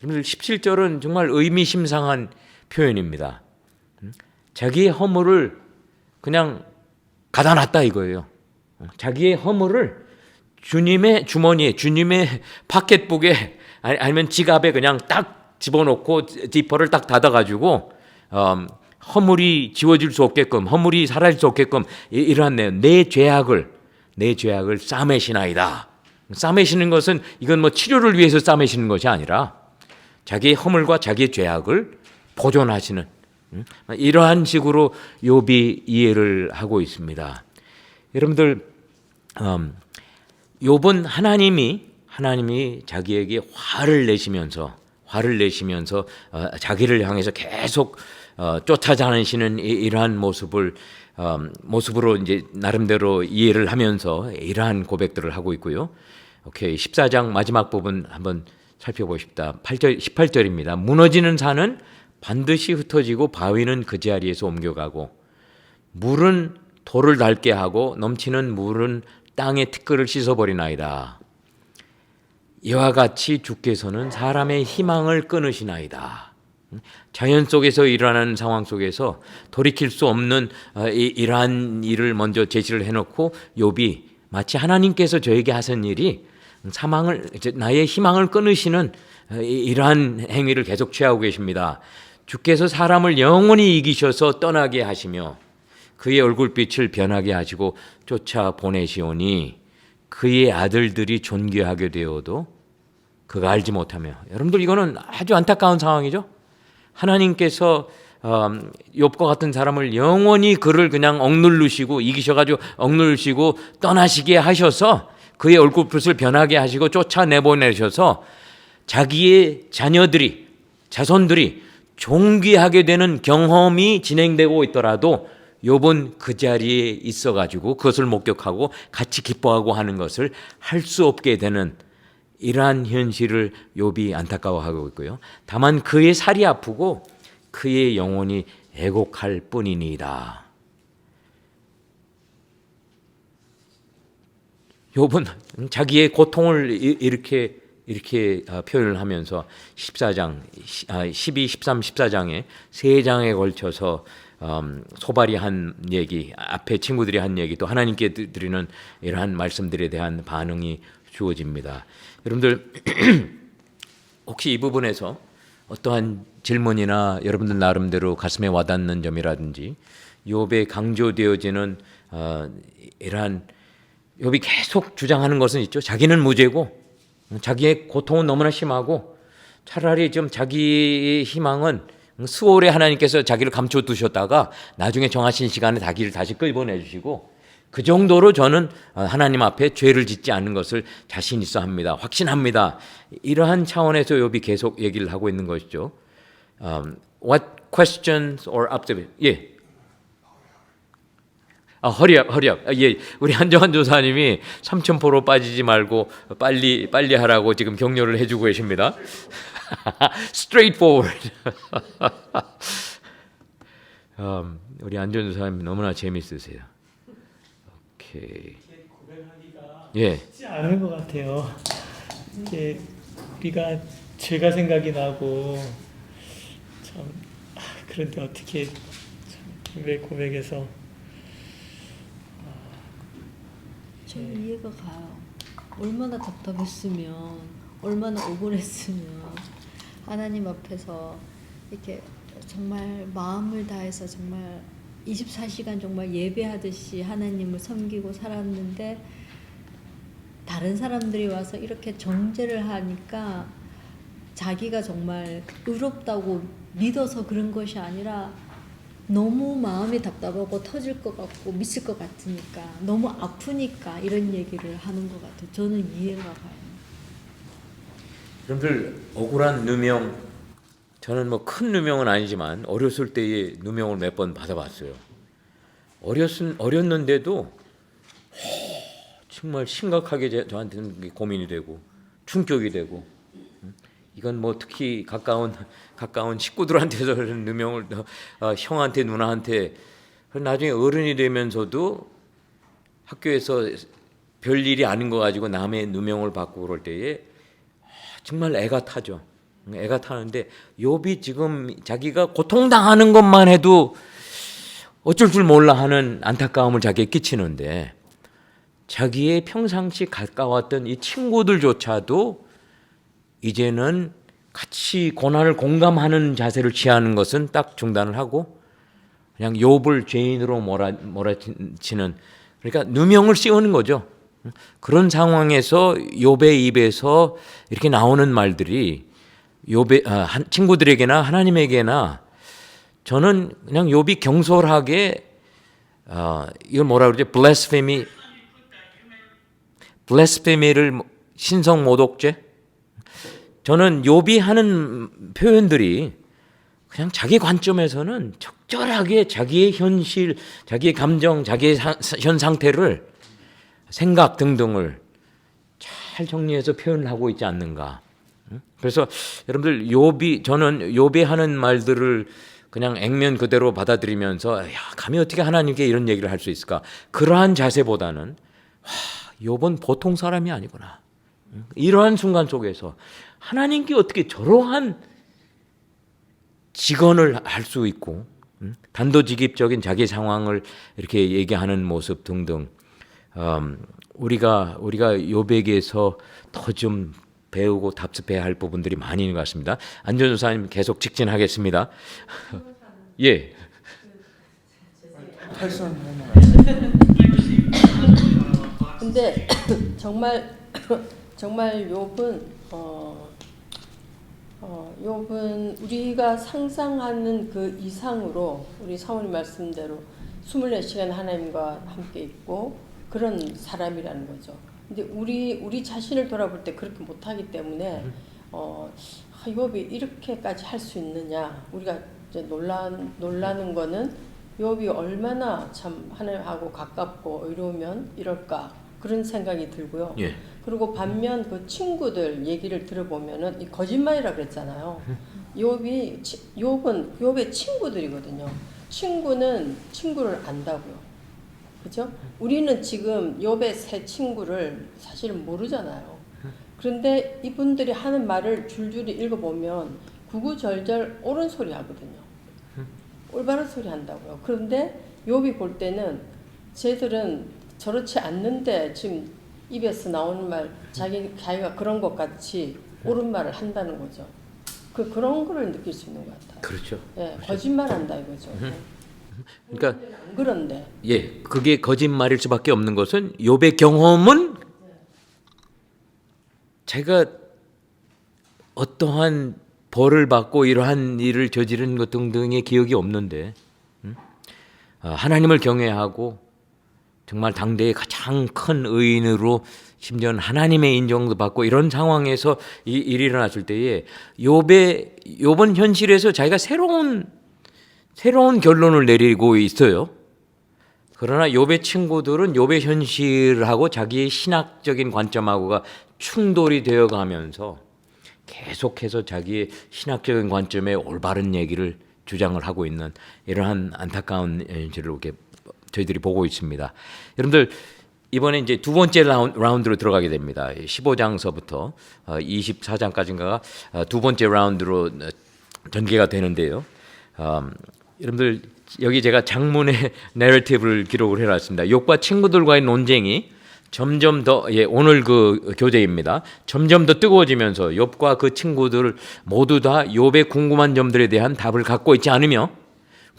17절은 정말 의미심상한 표현입니다. 자기의 허물을 그냥 가다 놨다 이거예요. 자기의 허물을 주님의 주머니에, 주님의 파켓북에 아니면 지갑에 그냥 딱 집어넣고 지퍼를 딱 닫아가지고 허물이 지워질 수 없게끔, 허물이 사라질 수 없게끔 이러한 내 죄악을 싸매시나이다. 싸매시는 것은 이건 뭐 치료를 위해서 싸매시는 것이 아니라 자기의 허물과 자기의 죄악을 보존하시는 이러한 식으로 욥이 이해를 하고 있습니다. 여러분들 욥은 하나님이 자기에게 화를 내시면서 자기를 향해서 계속 쫓아다니시는 이러한 모습으로 이제 나름대로 이해를 하면서 이러한 고백들을 하고 있고요. 오케이, 14장 마지막 부분 한번 살펴보십시다. 18절입니다. 무너지는 산은 반드시 흩어지고 바위는 그 자리에서 옮겨가고 물은 돌을 닳게 하고 넘치는 물은 땅의 티끌을 씻어버리나이다. 이와 같이 주께서는 사람의 희망을 끊으시나이다. 자연 속에서 일어나는 상황 속에서 돌이킬 수 없는 이러한 일을 먼저 제시를 해놓고 욥이 마치 하나님께서 저에게 하신 일이 나의 희망을 끊으시는 이러한 행위를 계속 취하고 계십니다. 주께서 사람을 영원히 이기셔서 떠나게 하시며 그의 얼굴빛을 변하게 하시고 쫓아보내시오니 그의 아들들이 존귀하게 되어도 그가 알지 못하며. 여러분들 이거는 아주 안타까운 상황이죠. 하나님께서 욥과 같은 사람을 영원히 그를 그냥 억누르시고 이기셔가지고 억누르시고 떠나시게 하셔서 그의 얼굴빛을 변하게 하시고 쫓아내보내셔서 자기의 자손들이 존귀하게 되는 경험이 진행되고 있더라도 욥은 그 자리에 있어가지고 그것을 목격하고 같이 기뻐하고 하는 것을 할 수 없게 되는 이러한 현실을 욥이 안타까워하고 있고요. 다만 그의 살이 아프고 그의 영혼이 애곡할 뿐이니이다. 욥은 자기의 고통을 이렇게 표현을 하면서 14장, 12, 13, 14장에 세 장에 걸쳐서 소발이 한 얘기, 앞에 친구들이 한 얘기, 또 하나님께 드리는 이러한 말씀들에 대한 반응이 주어집니다. 여러분들 혹시 이 부분에서 어떠한 질문이나 여러분들 나름대로 가슴에 와닿는 점이라든지 욥에 강조되어지는 이러한 욥이 계속 주장하는 것은 있죠. 자기는 무죄고 자기의 고통은 너무나 심하고 차라리 좀 자기의 희망은 수월에 하나님께서 자기를 감춰두셨다가 나중에 정하신 시간에 자기를 다시 끌어내주시고 그 정도로 저는 하나님 앞에 죄를 짓지 않는 것을 자신 있어 합니다. 확신합니다. 이러한 차원에서 욥이 계속 얘기를 하고 있는 것이죠. What questions or observations? 예. 허리업. 예, 우리 한정환 조사님이 삼천포로 빠지지 말고 빨리 하라고 지금 격려를 해주고 계십니다. Straightforward. 우리 안전 조사님 너무나 재밌으세요. 오케이. 고백하기가 예. 쉽지 않은 것 같아요. 이게 우리가 죄가 생각이 나고 참 그런데 어떻게 왜 고백해서 저 이해가 가요. 얼마나 답답했으면, 얼마나 억울했으면 하나님 앞에서 이렇게 정말 마음을 다해서 정말 24시간 정말 예배하듯이 하나님을 섬기고 살았는데 다른 사람들이 와서 이렇게 정죄를 하니까 자기가 정말 의롭다고 믿어서 그런 것이 아니라 너무 마음이 답답하고 터질 것 같고 미칠 것 같으니까 너무 아프니까 이런 얘기를 하는 것 같아요. 저는 이해가 가요. 여러분들 억울한 누명, 저는 뭐 큰 누명은 아니지만 어렸을 때의 누명을 몇 번 받아봤어요. 어렸는데도 정말 심각하게 저한테는 고민이 되고 충격이 되고, 이건 뭐 특히 가까운 식구들한테서 그런 누명을 형한테 누나한테, 나중에 어른이 되면서도 학교에서 별일이 아닌 거 가지고 남의 누명을 받고 그럴 때에 정말 애가 타죠. 애가 타는데 욥이 지금 자기가 고통당하는 것만 해도 어쩔 줄 몰라 하는 안타까움을 자기에 끼치는데 자기의 평상시 가까웠던 이 친구들조차도 이제는 같이 고난을 공감하는 자세를 취하는 것은 딱 중단을 하고 그냥 욥을 죄인으로 몰아치는, 그러니까 누명을 씌우는 거죠. 그런 상황에서 욥의 입에서 이렇게 나오는 말들이 욥의 친구들에게나 하나님에게나 저는 그냥 욥이 경솔하게 이걸 뭐라 그러죠? 블레스페미를 신성 모독죄. 저는 욥이 하는 표현들이 그냥 자기 관점에서는 적절하게 자기의 현실, 자기의 감정, 자기의 현 상태를 생각 등등을 잘 정리해서 표현을 하고 있지 않는가. 그래서 여러분들 저는 욥이 하는 말들을 그냥 액면 그대로 받아들이면서 감히 어떻게 하나님께 이런 얘기를 할 수 있을까? 그러한 자세보다는 욥은 보통 사람이 아니구나. 이러한 순간 속에서 하나님께 어떻게 저러한 직언을 할 수 있고 단도직입적인 자기 상황을 이렇게 얘기하는 모습 등등, 우리가 욥에게서 더 좀 배우고 답습해야 할 부분들이 많이 있는 것 같습니다. 안전조사님 계속 직진하겠습니다. 예. 근데 정말 욥은 욥은 우리가 상상하는 그 이상으로 우리 사모님 말씀대로 24시간 하나님과 함께 있고 그런 사람이라는 거죠. 근데 우리 자신을 돌아볼 때 그렇게 못하기 때문에 욥이 이렇게까지 할 수 있느냐, 우리가 이제 놀라는 거는 욥이 얼마나 참 하나님하고 가깝고 의로우면 이럴까 그런 생각이 들고요. 예. 그리고 반면 그 친구들 얘기를 들어보면은 이 거짓말이라 그랬잖아요. 욥은 욥의 친구들이거든요. 친구는 친구를 안다고요. 그죠? 우리는 지금 욥의 세 친구를 사실은 모르잖아요. 그런데 이분들이 하는 말을 줄줄이 읽어보면 구구절절 옳은 소리 하거든요. 올바른 소리 한다고요. 그런데 욥이 볼 때는 쟤들은 저렇지 않는데 지금 입에서 나오는 말 자기가 그런 것 같이 옳은 말을 한다는 거죠. 그런 거를 느낄 수 있는 것 같아요. 그렇죠. 예, 거짓말한다 이거죠. 그러니까 안 그런데. 예, 그게 거짓말일 수밖에 없는 것은 욥의 경험은 제가 어떠한 벌을 받고 이러한 일을 저지른 것 등등의 기억이 없는데 하나님을 경외하고 정말 당대의 가장 큰 의인으로 심지어는 하나님의 인정도 받고 이런 상황에서 이 일이 일어났을 때에 욥은 현실에서 자기가 새로운 결론을 내리고 있어요. 그러나 욥의 친구들은 욥의 현실하고 자기의 신학적인 관점하고가 충돌이 되어 가면서 계속해서 자기의 신학적인 관점에 올바른 얘기를 주장을 하고 있는 이러한 안타까운 현실을 이렇게 저희들이 보고 있습니다. 여러분들 이번에 이제 두 번째 라운드로 들어가게 됩니다. 15장서부터 24장까지인가가 두 번째 라운드로 전개가 되는데요. 여러분들 여기 제가 장문의 내러티브를 기록을 해놨습니다. 욥과 친구들과의 논쟁이 점점 더 오늘 그 교재입니다. 점점 더 뜨거워지면서 욥과 그 친구들 모두 다 욥의 궁금한 점들에 대한 답을 갖고 있지 않으며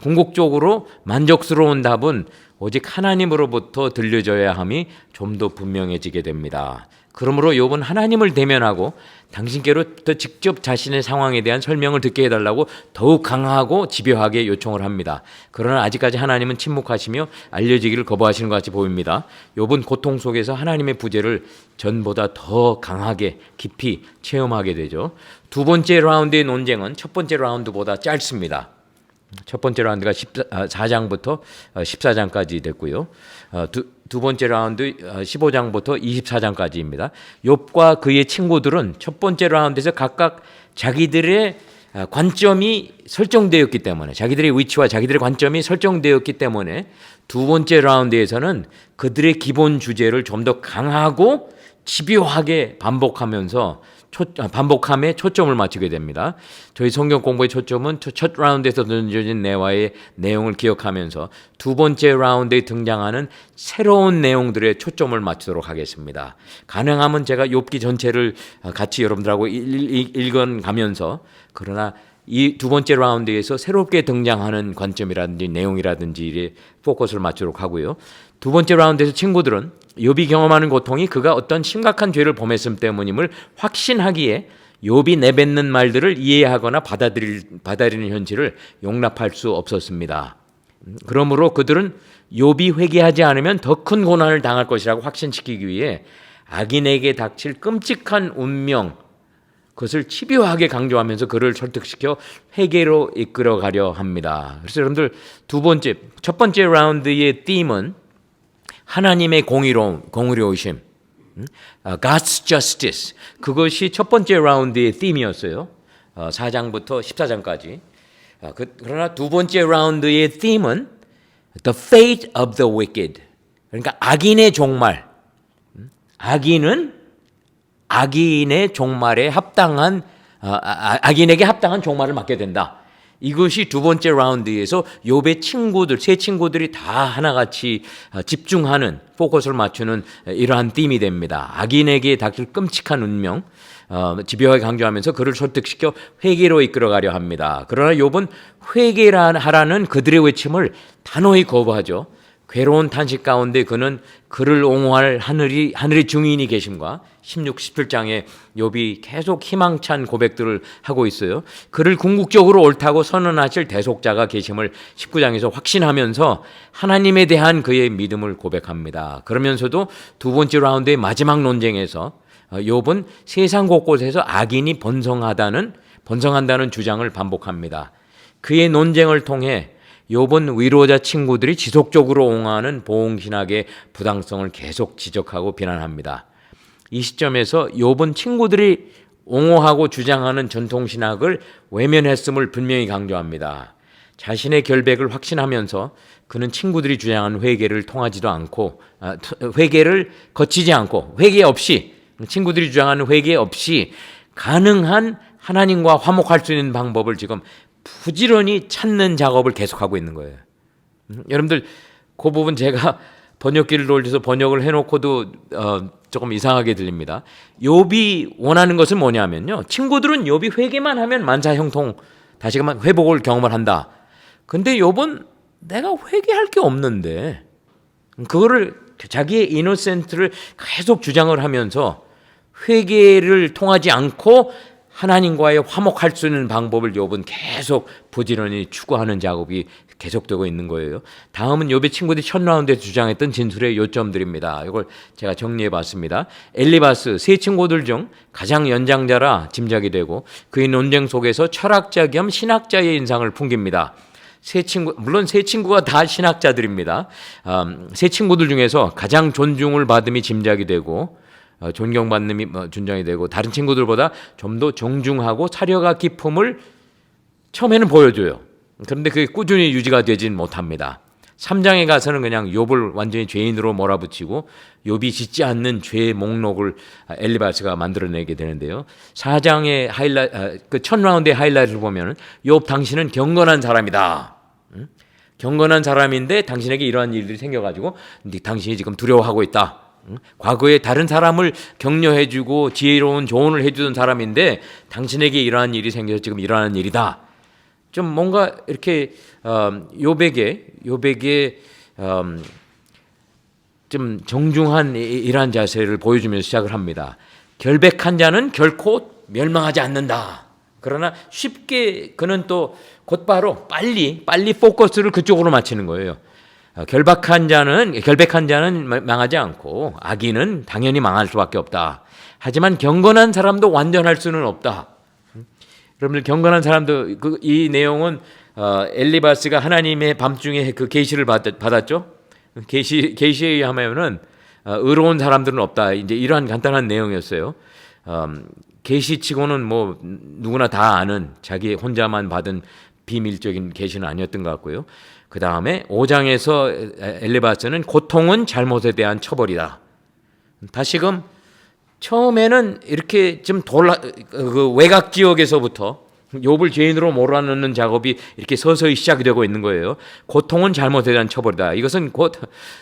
궁극적으로 만족스러운 답은 오직 하나님으로부터 들려져야 함이 좀 더 분명해지게 됩니다. 그러므로 욥은 하나님을 대면하고 당신께로 더 직접 자신의 상황에 대한 설명을 듣게 해달라고 더욱 강하고 집요하게 요청을 합니다. 그러나 아직까지 하나님은 침묵하시며 알려지기를 거부하시는 것 같이 보입니다. 욥은 고통 속에서 하나님의 부재를 전보다 더 강하게 깊이 체험하게 되죠. 두 번째 라운드의 논쟁은 첫 번째 라운드보다 짧습니다. 첫 번째 라운드가 4장부터 14장까지 됐고요. 두 번째 라운드 15장부터 24장까지입니다. 욥과 그의 친구들은 첫 번째 라운드에서 각각 자기들의 관점이 설정되었기 때문에 자기들의 위치와 자기들의 관점이 설정되었기 때문에 두 번째 라운드에서는 그들의 기본 주제를 좀 더 강하고 집요하게 반복함에 초점을 맞추게 됩니다. 저희 성경 공부의 초점은 첫 라운드에서 던져진 내와의 내용을 기억하면서 두 번째 라운드에 등장하는 새로운 내용들에 초점을 맞추도록 하겠습니다. 가능하면 제가 욥기 전체를 같이 여러분들하고 읽어가면서 그러나 이 두 번째 라운드에서 새롭게 등장하는 관점이라든지 내용이라든지 포커스를 맞추도록 하고요. 두 번째 라운드에서 친구들은 욥이 경험하는 고통이 그가 어떤 심각한 죄를 범했음 때문임을 확신하기에 욥이 내뱉는 말들을 이해하거나 받아들이는 현실을 용납할 수 없었습니다. 그러므로 그들은 욥이 회개하지 않으면 더 큰 고난을 당할 것이라고 확신시키기 위해 악인에게 닥칠 끔찍한 운명, 그것을 집요하게 강조하면서 그를 설득시켜 회개로 이끌어가려 합니다. 그래서 여러분들 첫 번째 라운드의 팀은 하나님의 공의로우심, God's justice, 그것이 첫 번째 라운드의 팀이었어요. 4장부터 14장까지. 그러나 두 번째 라운드의 팀은 The fate of the wicked, 그러니까 악인의 종말. 악인은 악인의 종말에 합당한 악인에게 합당한 종말을 맞게 된다. 이것이 두 번째 라운드에서 욥의 친구들, 세 친구들이 다 하나같이 집중하는 포커스를 맞추는 이러한 팀이 됩니다. 악인에게 닥칠 끔찍한 운명, 집요하게 강조하면서 그를 설득시켜 회개로 이끌어가려 합니다. 그러나 욥은 회개하라는 그들의 외침을 단호히 거부하죠. 괴로운 탄식 가운데 그는 그를 옹호할 하늘의 중인이 계심과 16, 17장에 욥이 계속 희망찬 고백들을 하고 있어요. 그를 궁극적으로 옳다고 선언하실 대속자가 계심을 19장에서 확신하면서 하나님에 대한 그의 믿음을 고백합니다. 그러면서도 두 번째 라운드의 마지막 논쟁에서 욥은 세상 곳곳에서 악인이 번성한다는 주장을 반복합니다. 그의 논쟁을 통해 욥은 위로자 친구들이 지속적으로 옹호하는 보응신학의 부당성을 계속 지적하고 비난합니다. 이 시점에서 욥은 친구들이 옹호하고 주장하는 전통신학을 외면했음을 분명히 강조합니다. 자신의 결백을 확신하면서 그는 친구들이 주장하는 회개를 거치지 않고 회개 없이 친구들이 주장하는 회개 없이 가능한 하나님과 화목할 수 있는 방법을 지금 부지런히 찾는 작업을 계속하고 있는 거예요. 여러분들 그 부분 제가 번역기를 돌려서 번역을 해놓고도 조금 이상하게 들립니다. 욥이 원하는 것은 뭐냐면요, 친구들은 욥이 회개만 하면 만사형통 다시금 회복을 경험을 한다. 근데 욥은 내가 회개할 게 없는데 그거를 자기의 이노센트를 계속 주장을 하면서 회개를 통하지 않고 하나님과의 화목할 수 있는 방법을 욥은 계속 부지런히 추구하는 작업이 계속되고 있는 거예요. 다음은 욥의 친구들이 첫 라운드에 주장했던 진술의 요점들입니다. 이걸 제가 정리해 봤습니다. 엘리바스, 세 친구들 중 가장 연장자라 짐작이 되고 그의 논쟁 속에서 철학자 겸 신학자의 인상을 풍깁니다. 물론 세 친구가 다 신학자들입니다. 세 친구들 중에서 가장 존중을 받음이 짐작이 되고 존경받음이 준정이 되고 다른 친구들보다 좀 더 정중하고 사려가 깊음을 처음에는 보여줘요. 그런데 그게 꾸준히 유지가 되진 못합니다. 3장에 가서는 그냥 욥을 완전히 죄인으로 몰아붙이고 욥이 짓지 않는 죄의 목록을 엘리바스가 만들어내게 되는데요. 4장의 그 첫 라운드의 하이라이트를 보면 욥 당신은 경건한 사람이다. 경건한 사람인데 당신에게 이러한 일들이 생겨가지고 당신이 지금 두려워하고 있다. 과거에 다른 사람을 격려해주고 지혜로운 조언을 해주던 사람인데 당신에게 이러한 일이 생겨서 지금 일어나는 일이다. 좀 뭔가 이렇게 욥에게 좀 정중한 이러한 자세를 보여주면서 시작을 합니다. 결백한 자는 결코 멸망하지 않는다. 그러나 쉽게 그는 또 곧바로 빨리 포커스를 그쪽으로 맞추는 거예요. 결백한 자는 망하지 않고 악인은 당연히 망할 수밖에 없다. 하지만 경건한 사람도 완전할 수는 없다. 여러분들 경건한 사람도 이 내용은 엘리바스가 하나님의 밤중에 그 계시를 받았죠. 계시에 의하면은 의로운 사람들은 없다. 이제 이러한 간단한 내용이었어요. 계시치고는 뭐 누구나 다 아는 자기 혼자만 받은 비밀적인 계시는 아니었던 것 같고요. 그 다음에 5장에서 엘리바스는 고통은 잘못에 대한 처벌이다. 다시금 처음에는 이렇게 좀 그 외곽 지역에서부터 욥을 죄인으로 몰아넣는 작업이 이렇게 서서히 시작이 되고 있는 거예요. 고통은 잘못에 대한 처벌이다. 이것은 곧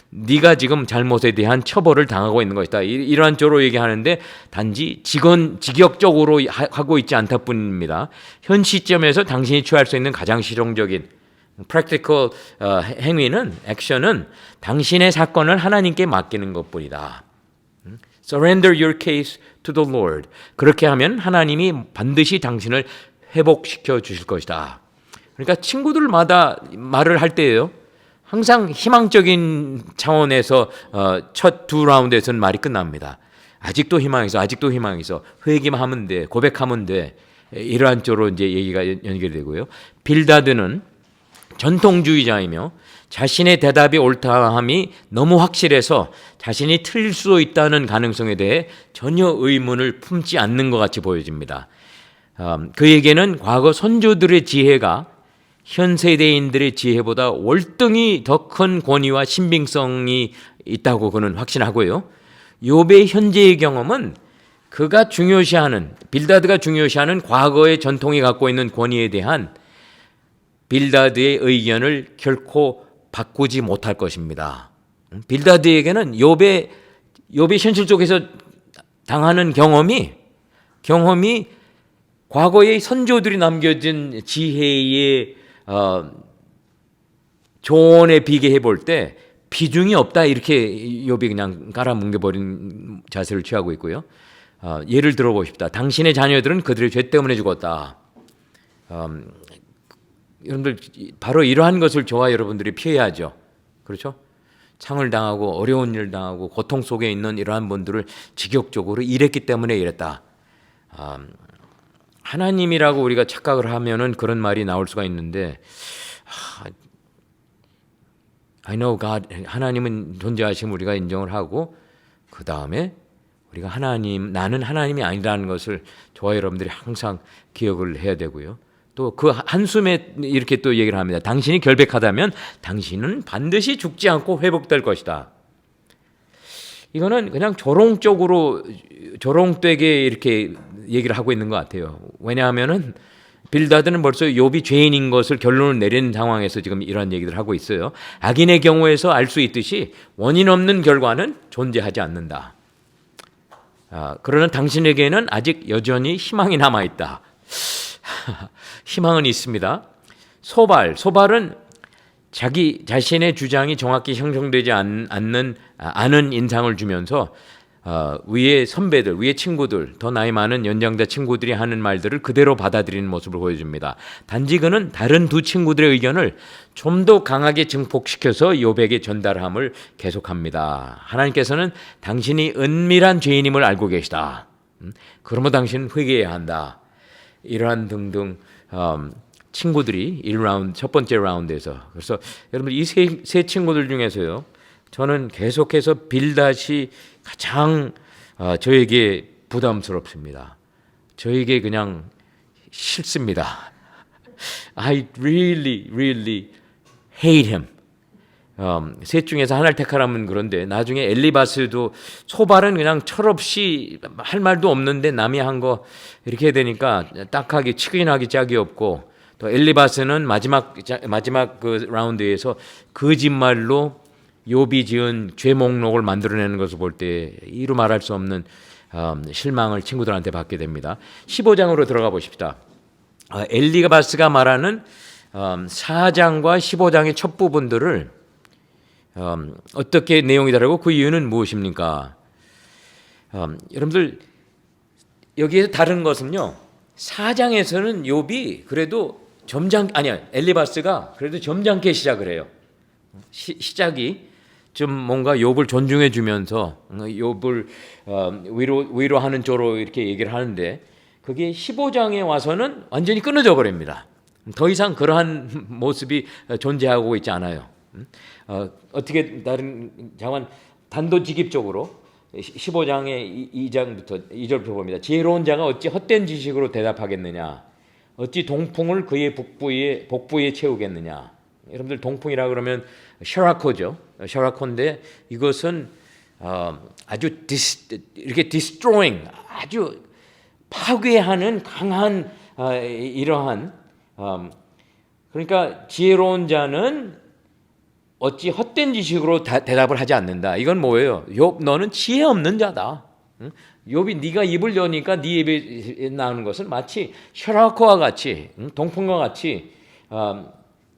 네가 지금 잘못에 대한 처벌을 당하고 있는 것이다. 이러한 쪽으로 얘기하는데 단지 직역적으로 하고 있지 않다 뿐입니다. 현 시점에서 당신이 취할 수 있는 가장 실용적인 practical 행위는 액션은 당신의 사건을 하나님께 맡기는 것뿐이다. Surrender your case to the Lord. 그렇게 하면 하나님이 반드시 당신을 회복시켜 주실 것이다. 그러니까 친구들마다 말을 할 때예요. 항상 희망적인 차원에서 첫 두 라운드에서는 말이 끝납니다. 아직도 희망이 있어. 회개만 하면 돼. 고백하면 돼. 이러한 쪽으로 이제 얘기가 연결되고요. 빌다드는 전통주의자이며 자신의 대답이 옳다함이 너무 확실해서 자신이 틀릴 수 있다는 가능성에 대해 전혀 의문을 품지 않는 것 같이 보여집니다. 그에게는 과거 선조들의 지혜가 현 세대인들의 지혜보다 월등히 더 큰 권위와 신빙성이 있다고 그는 확신하고요. 욥의 현재의 경험은 빌다드가 중요시하는 과거의 전통이 갖고 있는 권위에 대한 빌다드의 의견을 결코 바꾸지 못할 것입니다. 빌다드에게는 욥의 현실 속에서 당하는 경험이 과거의 선조들이 남겨진 지혜의 조언에 비교해 볼 때 비중이 없다 이렇게 욥이 그냥 깔아뭉개버린 자세를 취하고 있고요. 예를 들어보십시다. 당신의 자녀들은 그들의 죄 때문에 죽었다. 여러분들 바로 이러한 것을 저와 여러분들이 피해야죠. 그렇죠? 창을 당하고 어려운 일을 당하고 고통 속에 있는 이러한 분들을 직역적으로 이랬기 때문에 이랬다. 하나님이라고 우리가 착각을 하면은 그런 말이 나올 수가 있는데 I know God, 하나님은 존재하심을 우리가 인정을 하고 그 다음에 우리가 나는 하나님이 아니라는 것을 저와 여러분들이 항상 기억을 해야 되고요. 또 그 한숨에 이렇게 또 얘기를 합니다. 당신이 결백하다면 당신은 반드시 죽지 않고 회복될 것이다. 이거는 그냥 조롱되게 이렇게 얘기를 하고 있는 것 같아요. 왜냐하면은 빌다드는 벌써 욥이 죄인인 것을 결론을 내리는 상황에서 지금 이런 얘기를 하고 있어요. 악인의 경우에서 알 수 있듯이 원인 없는 결과는 존재하지 않는다. 그러나 당신에게는 아직 여전히 희망이 남아있다. 희망은 있습니다. 소발은 자신의 주장이 정확히 형성되지 않은 인상을 주면서 위의 선배들, 위의 친구들, 더 나이 많은 연장자 친구들이 하는 말들을 그대로 받아들이는 모습을 보여줍니다. 단지 그는 다른 두 친구들의 의견을 좀 더 강하게 증폭시켜서 욥에게 전달함을 계속합니다. 하나님께서는 당신이 은밀한 죄인임을 알고 계시다. 그러므로 당신은 회개해야 한다. 이러한 등등 친구들이 1라운드, 첫 번째 라운드에서. 그래서 여러분 이 세 친구들 중에서요, 저는 계속해서 빌닷이 가장 저에게 부담스럽습니다. 저에게 그냥 싫습니다. I really hate him. 셋 중에서 하나를 택하라면 그런데 나중에 엘리바스도 소발은 그냥 철없이 할 말도 없는데 남이 한 거 이렇게 되니까 딱하게 치근하기 짝이 없고, 또 엘리바스는 마지막 그 라운드에서 거짓말로 욥이 지은 죄 목록을 만들어내는 것을 볼 때 이루 말할 수 없는 실망을 친구들한테 받게 됩니다. 15장으로 들어가 보십시다. 엘리바스가 말하는 4장과 15장의 첫 부분들을 어떻게 내용이 다르고 그 이유는 무엇입니까? 여러분들 여기에서 다른 것은요, 4장에서는 욥이 그래도 엘리바스가 그래도 점잖게 시작을 해요. 시작이 좀 뭔가 욥을 존중해 주면서 욥을 위로하는 쪽으로 이렇게 얘기를 하는데, 그게 15장에 와서는 완전히 끊어져 버립니다. 더 이상 그러한 모습이 존재하고 있지 않아요. 어떻게 다른 장관 단도직입적으로 15장의 2절부터 봅니다. 지혜로운 자가 어찌 헛된 지식으로 대답하겠느냐? 어찌 동풍을 그의 복부에 채우겠느냐? 여러분들 동풍이라 그러면 셔라코죠. 셔라코인데 이것은 아주 이렇게 destroying, 아주 파괴하는 강한 이러한 그러니까 지혜로운 자는 어찌 헛된 지식으로 대답을 하지 않는다. 이건 뭐예요? 욥, 너는 지혜 없는 자다. 욥이 네가 입을 여니까 네 입에 나오는 것은 마치 셔라코와 같이, 동풍과 같이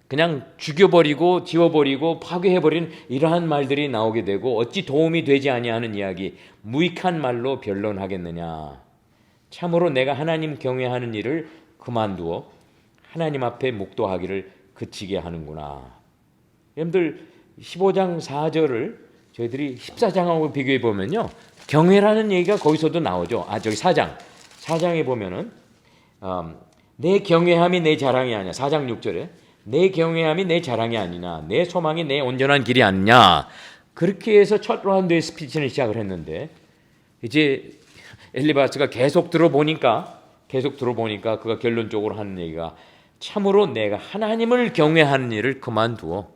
그냥 죽여버리고 지워버리고 파괴해버린 이러한 말들이 나오게 되고, 어찌 도움이 되지 아니하는 이야기, 무익한 말로 변론하겠느냐. 참으로 내가 하나님 경외하는 일을 그만두어 하나님 앞에 묵도하기를 그치게 하는구나. 여러분들 15장 4절을 저희들이 14장하고 비교해 보면요, 경외라는 얘기가 거기서도 나오죠. 저기 4장에 보면은 내 경외함이 내 자랑이 아니냐. 4장 6절에 내 경외함이 내 자랑이 아니냐, 내 소망이 내 온전한 길이 아니냐. 그렇게 해서 첫 라운드의 스피치는 시작을 했는데, 이제 엘리바스가 계속 들어보니까 그가 결론적으로 하는 얘기가 참으로 내가 하나님을 경외하는 일을 그만두어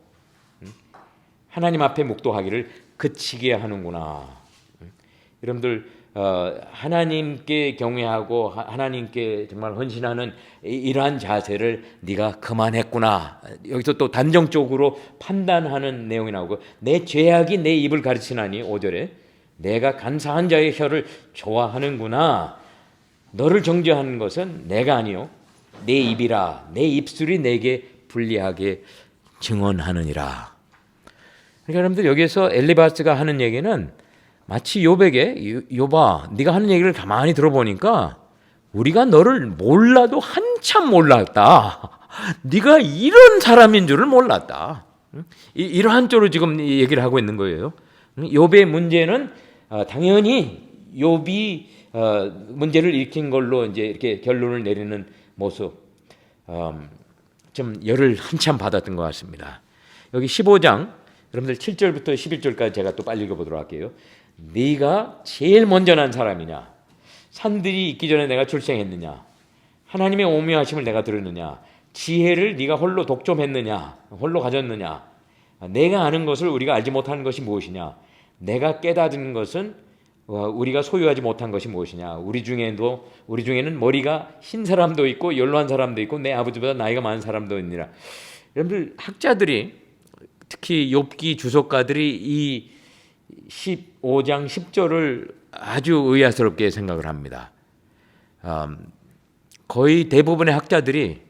하나님 앞에 묵도하기를 그치게 하는구나. 여러분들 하나님께 경외하고 하나님께 정말 헌신하는 이러한 자세를 네가 그만했구나. 여기서 또 단정적으로 판단하는 내용이 나오고, 내 죄악이 내 입을 가르치나니 5절에 내가 간사한 자의 혀를 좋아하는구나. 너를 정죄하는 것은 내가 아니요 내 입이라. 내 입술이 내게 불리하게 증언하느니라. 그러니까 여러분들 여기에서 엘리바스가 하는 얘기는 마치 욥에게, 욥아, 네가 하는 얘기를 가만히 들어보니까 우리가 너를 몰라도 한참 몰랐다. 네가 이런 사람인 줄을 몰랐다. 이러한 쪽으로 지금 얘기를 하고 있는 거예요. 욥의 문제는 당연히 욥이 문제를 일으킨 걸로 이제 이렇게 결론을 내리는 모습, 좀 열을 한참 받았던 것 같습니다. 여기 15장 여러분들 7절부터 11절까지 제가 또 빨리 읽어보도록 할게요. 네가 제일 먼저 난 사람이냐? 산들이 있기 전에 내가 출생했느냐? 하나님의 오묘하심을 내가 들었느냐? 지혜를 네가 홀로 독점했느냐? 홀로 가졌느냐? 내가 아는 것을 우리가 알지 못하는 것이 무엇이냐? 내가 깨닫는 것은 우리가 소유하지 못한 것이 무엇이냐? 우리 중에는 머리가 흰 사람도 있고 연로한 사람도 있고 내 아버지보다 나이가 많은 사람도 있느니라. 여러분들 학자들이, 특히 욥기 주석가들이 이 15장 10절을 아주 의아스럽게 생각을 합니다. 거의 대부분의 학자들이,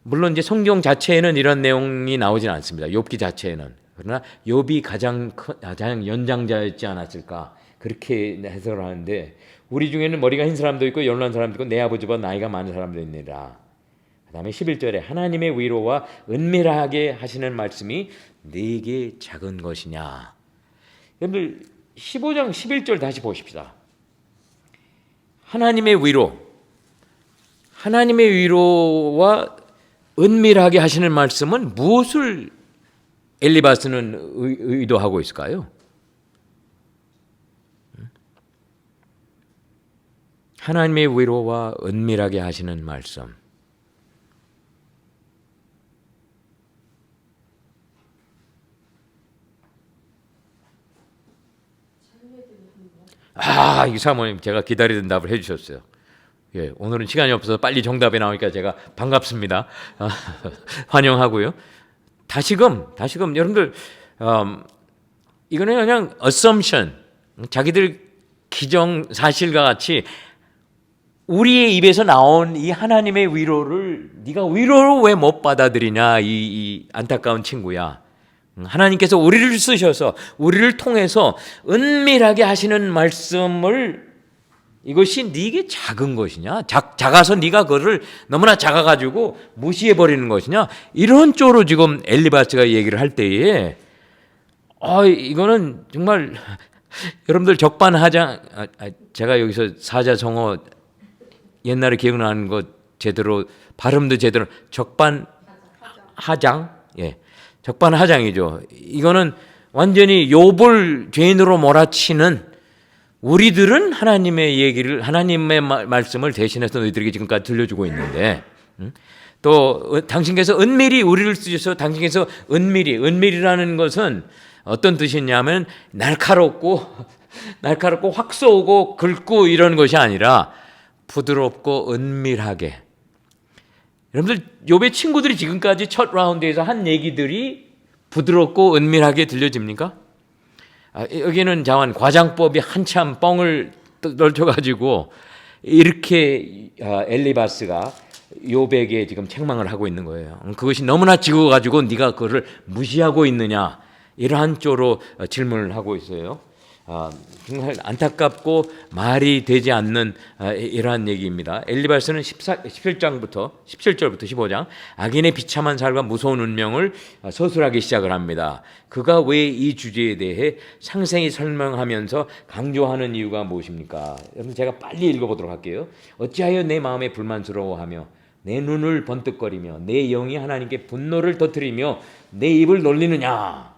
물론 이제 성경 자체에는 이런 내용이 나오진 않습니다. 욥기 자체에는. 그러나 욥이 가장 연장자였지 않았을까, 그렇게 해석을 하는데 우리 중에는 머리가 흰 사람도 있고 연로한 사람도 있고 내 아버지보다 나이가 많은 사람도 있느니라. 그 다음에 11절에 하나님의 위로와 은밀하게 하시는 말씀이 네게 작은 것이냐. 여러분들 15장 11절 다시 보십시다. 하나님의 위로와 은밀하게 하시는 말씀은 무엇을 엘리바스는 의도하고 있을까요? 하나님의 위로와 은밀하게 하시는 말씀. 이 사모님 제가 기다리던 답을 해주셨어요. 예, 오늘은 시간이 없어서 빨리 정답이 나오니까 제가 반갑습니다. 환영하고요. 다시금 여러분들 이거는 그냥 assumption, 자기들 기정사실과 같이 우리의 입에서 나온 이 하나님의 위로를 네가 위로로 왜 못 받아들이냐, 이 안타까운 친구야. 하나님께서 우리를 쓰셔서 우리를 통해서 은밀하게 하시는 말씀을 이것이 네게 작은 것이냐, 작아서 네가 그거를 너무나 작아가지고 무시해버리는 것이냐, 이런 쪽으로 지금 엘리바스가 얘기를 할 때에 이거는 정말 여러분들 적반하장, 제가 여기서 사자성어 옛날에 기억나는 것 제대로 발음도 제대로 적반하장, 예, 적반하장이죠. 이거는 완전히 욥을 죄인으로 몰아치는, 우리들은 하나님의 얘기를, 하나님의 말씀을 대신해서 너희들에게 지금까지 들려주고 있는데, 또 당신께서 은밀히 우리를 쓰셔서 당신께서 은밀이라는 것은 어떤 뜻이냐면 날카롭고 확 쏘고 긁고 이런 것이 아니라 부드럽고 은밀하게. 여러분들 욥의 친구들이 지금까지 첫 라운드에서 한 얘기들이 부드럽고 은밀하게 들려집니까? 여기는 자완 과장법이 한참 뻥을 넓혀가지고 이렇게 엘리바스가 욥에게 지금 책망을 하고 있는 거예요. 그것이 너무나 지고가지고 네가 그거를 무시하고 있느냐, 이러한 쪽으로 질문을 하고 있어요. 정말 안타깝고 말이 되지 않는 이러한 얘기입니다. 엘리바스는 17절부터 15장 악인의 비참한 삶과 무서운 운명을 서술하기 시작을 합니다. 그가 왜 이 주제에 대해 상세히 설명하면서 강조하는 이유가 무엇입니까? 여러분 제가 빨리 읽어보도록 할게요. 어찌하여 내 마음에 불만스러워하며 내 눈을 번뜩거리며 내 영이 하나님께 분노를 터뜨리며 내 입을 놀리느냐.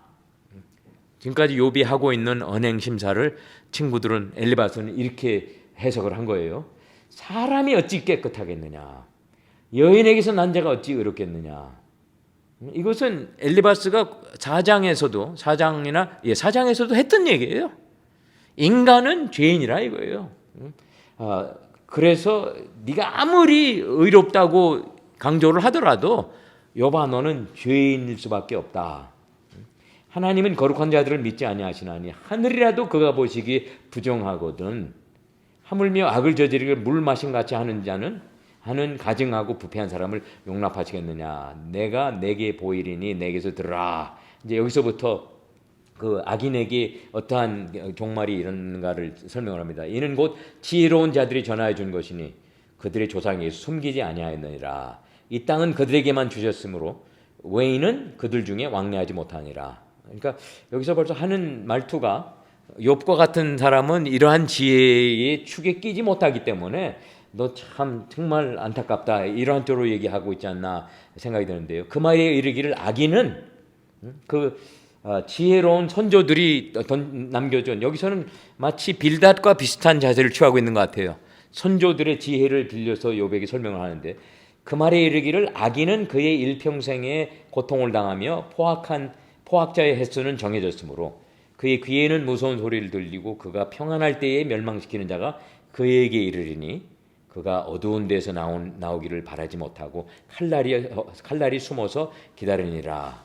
지금까지 욥이 하고 있는 언행 심사를 친구들은, 엘리바스는 이렇게 해석을 한 거예요. 사람이 어찌 깨끗하겠느냐, 여인에게서 난 자가 어찌 의롭겠느냐. 이것은 엘리바스가 사장에서도 했던 얘기예요. 인간은 죄인이라 이거예요. 그래서 네가 아무리 의롭다고 강조를 하더라도 욥아 너는 죄인일 수밖에 없다. 하나님은 거룩한 자들을 믿지 아니하시나니 하늘이라도 그가 보시기 부정하거든. 하물며 악을 저지르기를 물 마신 같이 하는 자는 가증하고 부패한 사람을 용납하시겠느냐. 내가 내게 보이리니 내게서 들으라. 이제 여기서부터 그 악인에게 어떠한 종말이 이런가를 설명을 합니다. 이는 곧 지혜로운 자들이 전하여 준 것이니 그들의 조상에게 숨기지 아니하였느니라. 이 땅은 그들에게만 주셨으므로 외인은 그들 중에 왕래하지 못하니라. 그러니까 여기서 벌써 하는 말투가 욥과 같은 사람은 이러한 지혜의 축에 끼지 못하기 때문에 너 참 정말 안타깝다, 이러한 쪽으로 얘기하고 있지 않나 생각이 드는데요. 그 말에 이르기를 악인은 지혜로운 선조들이 남겨준, 여기서는 마치 빌닷과 비슷한 자세를 취하고 있는 것 같아요. 선조들의 지혜를 빌려서 욥에게 설명을 하는데, 그 말에 이르기를 악인은 그의 일평생에 고통을 당하며 포학자의 횟수는 정해졌으므로 그의 귀에는 무서운 소리를 들리고 그가 평안할 때에 멸망시키는 자가 그에게 이르리니 그가 어두운 데서 나오기를 바라지 못하고 칼날이 숨어서 기다리니라.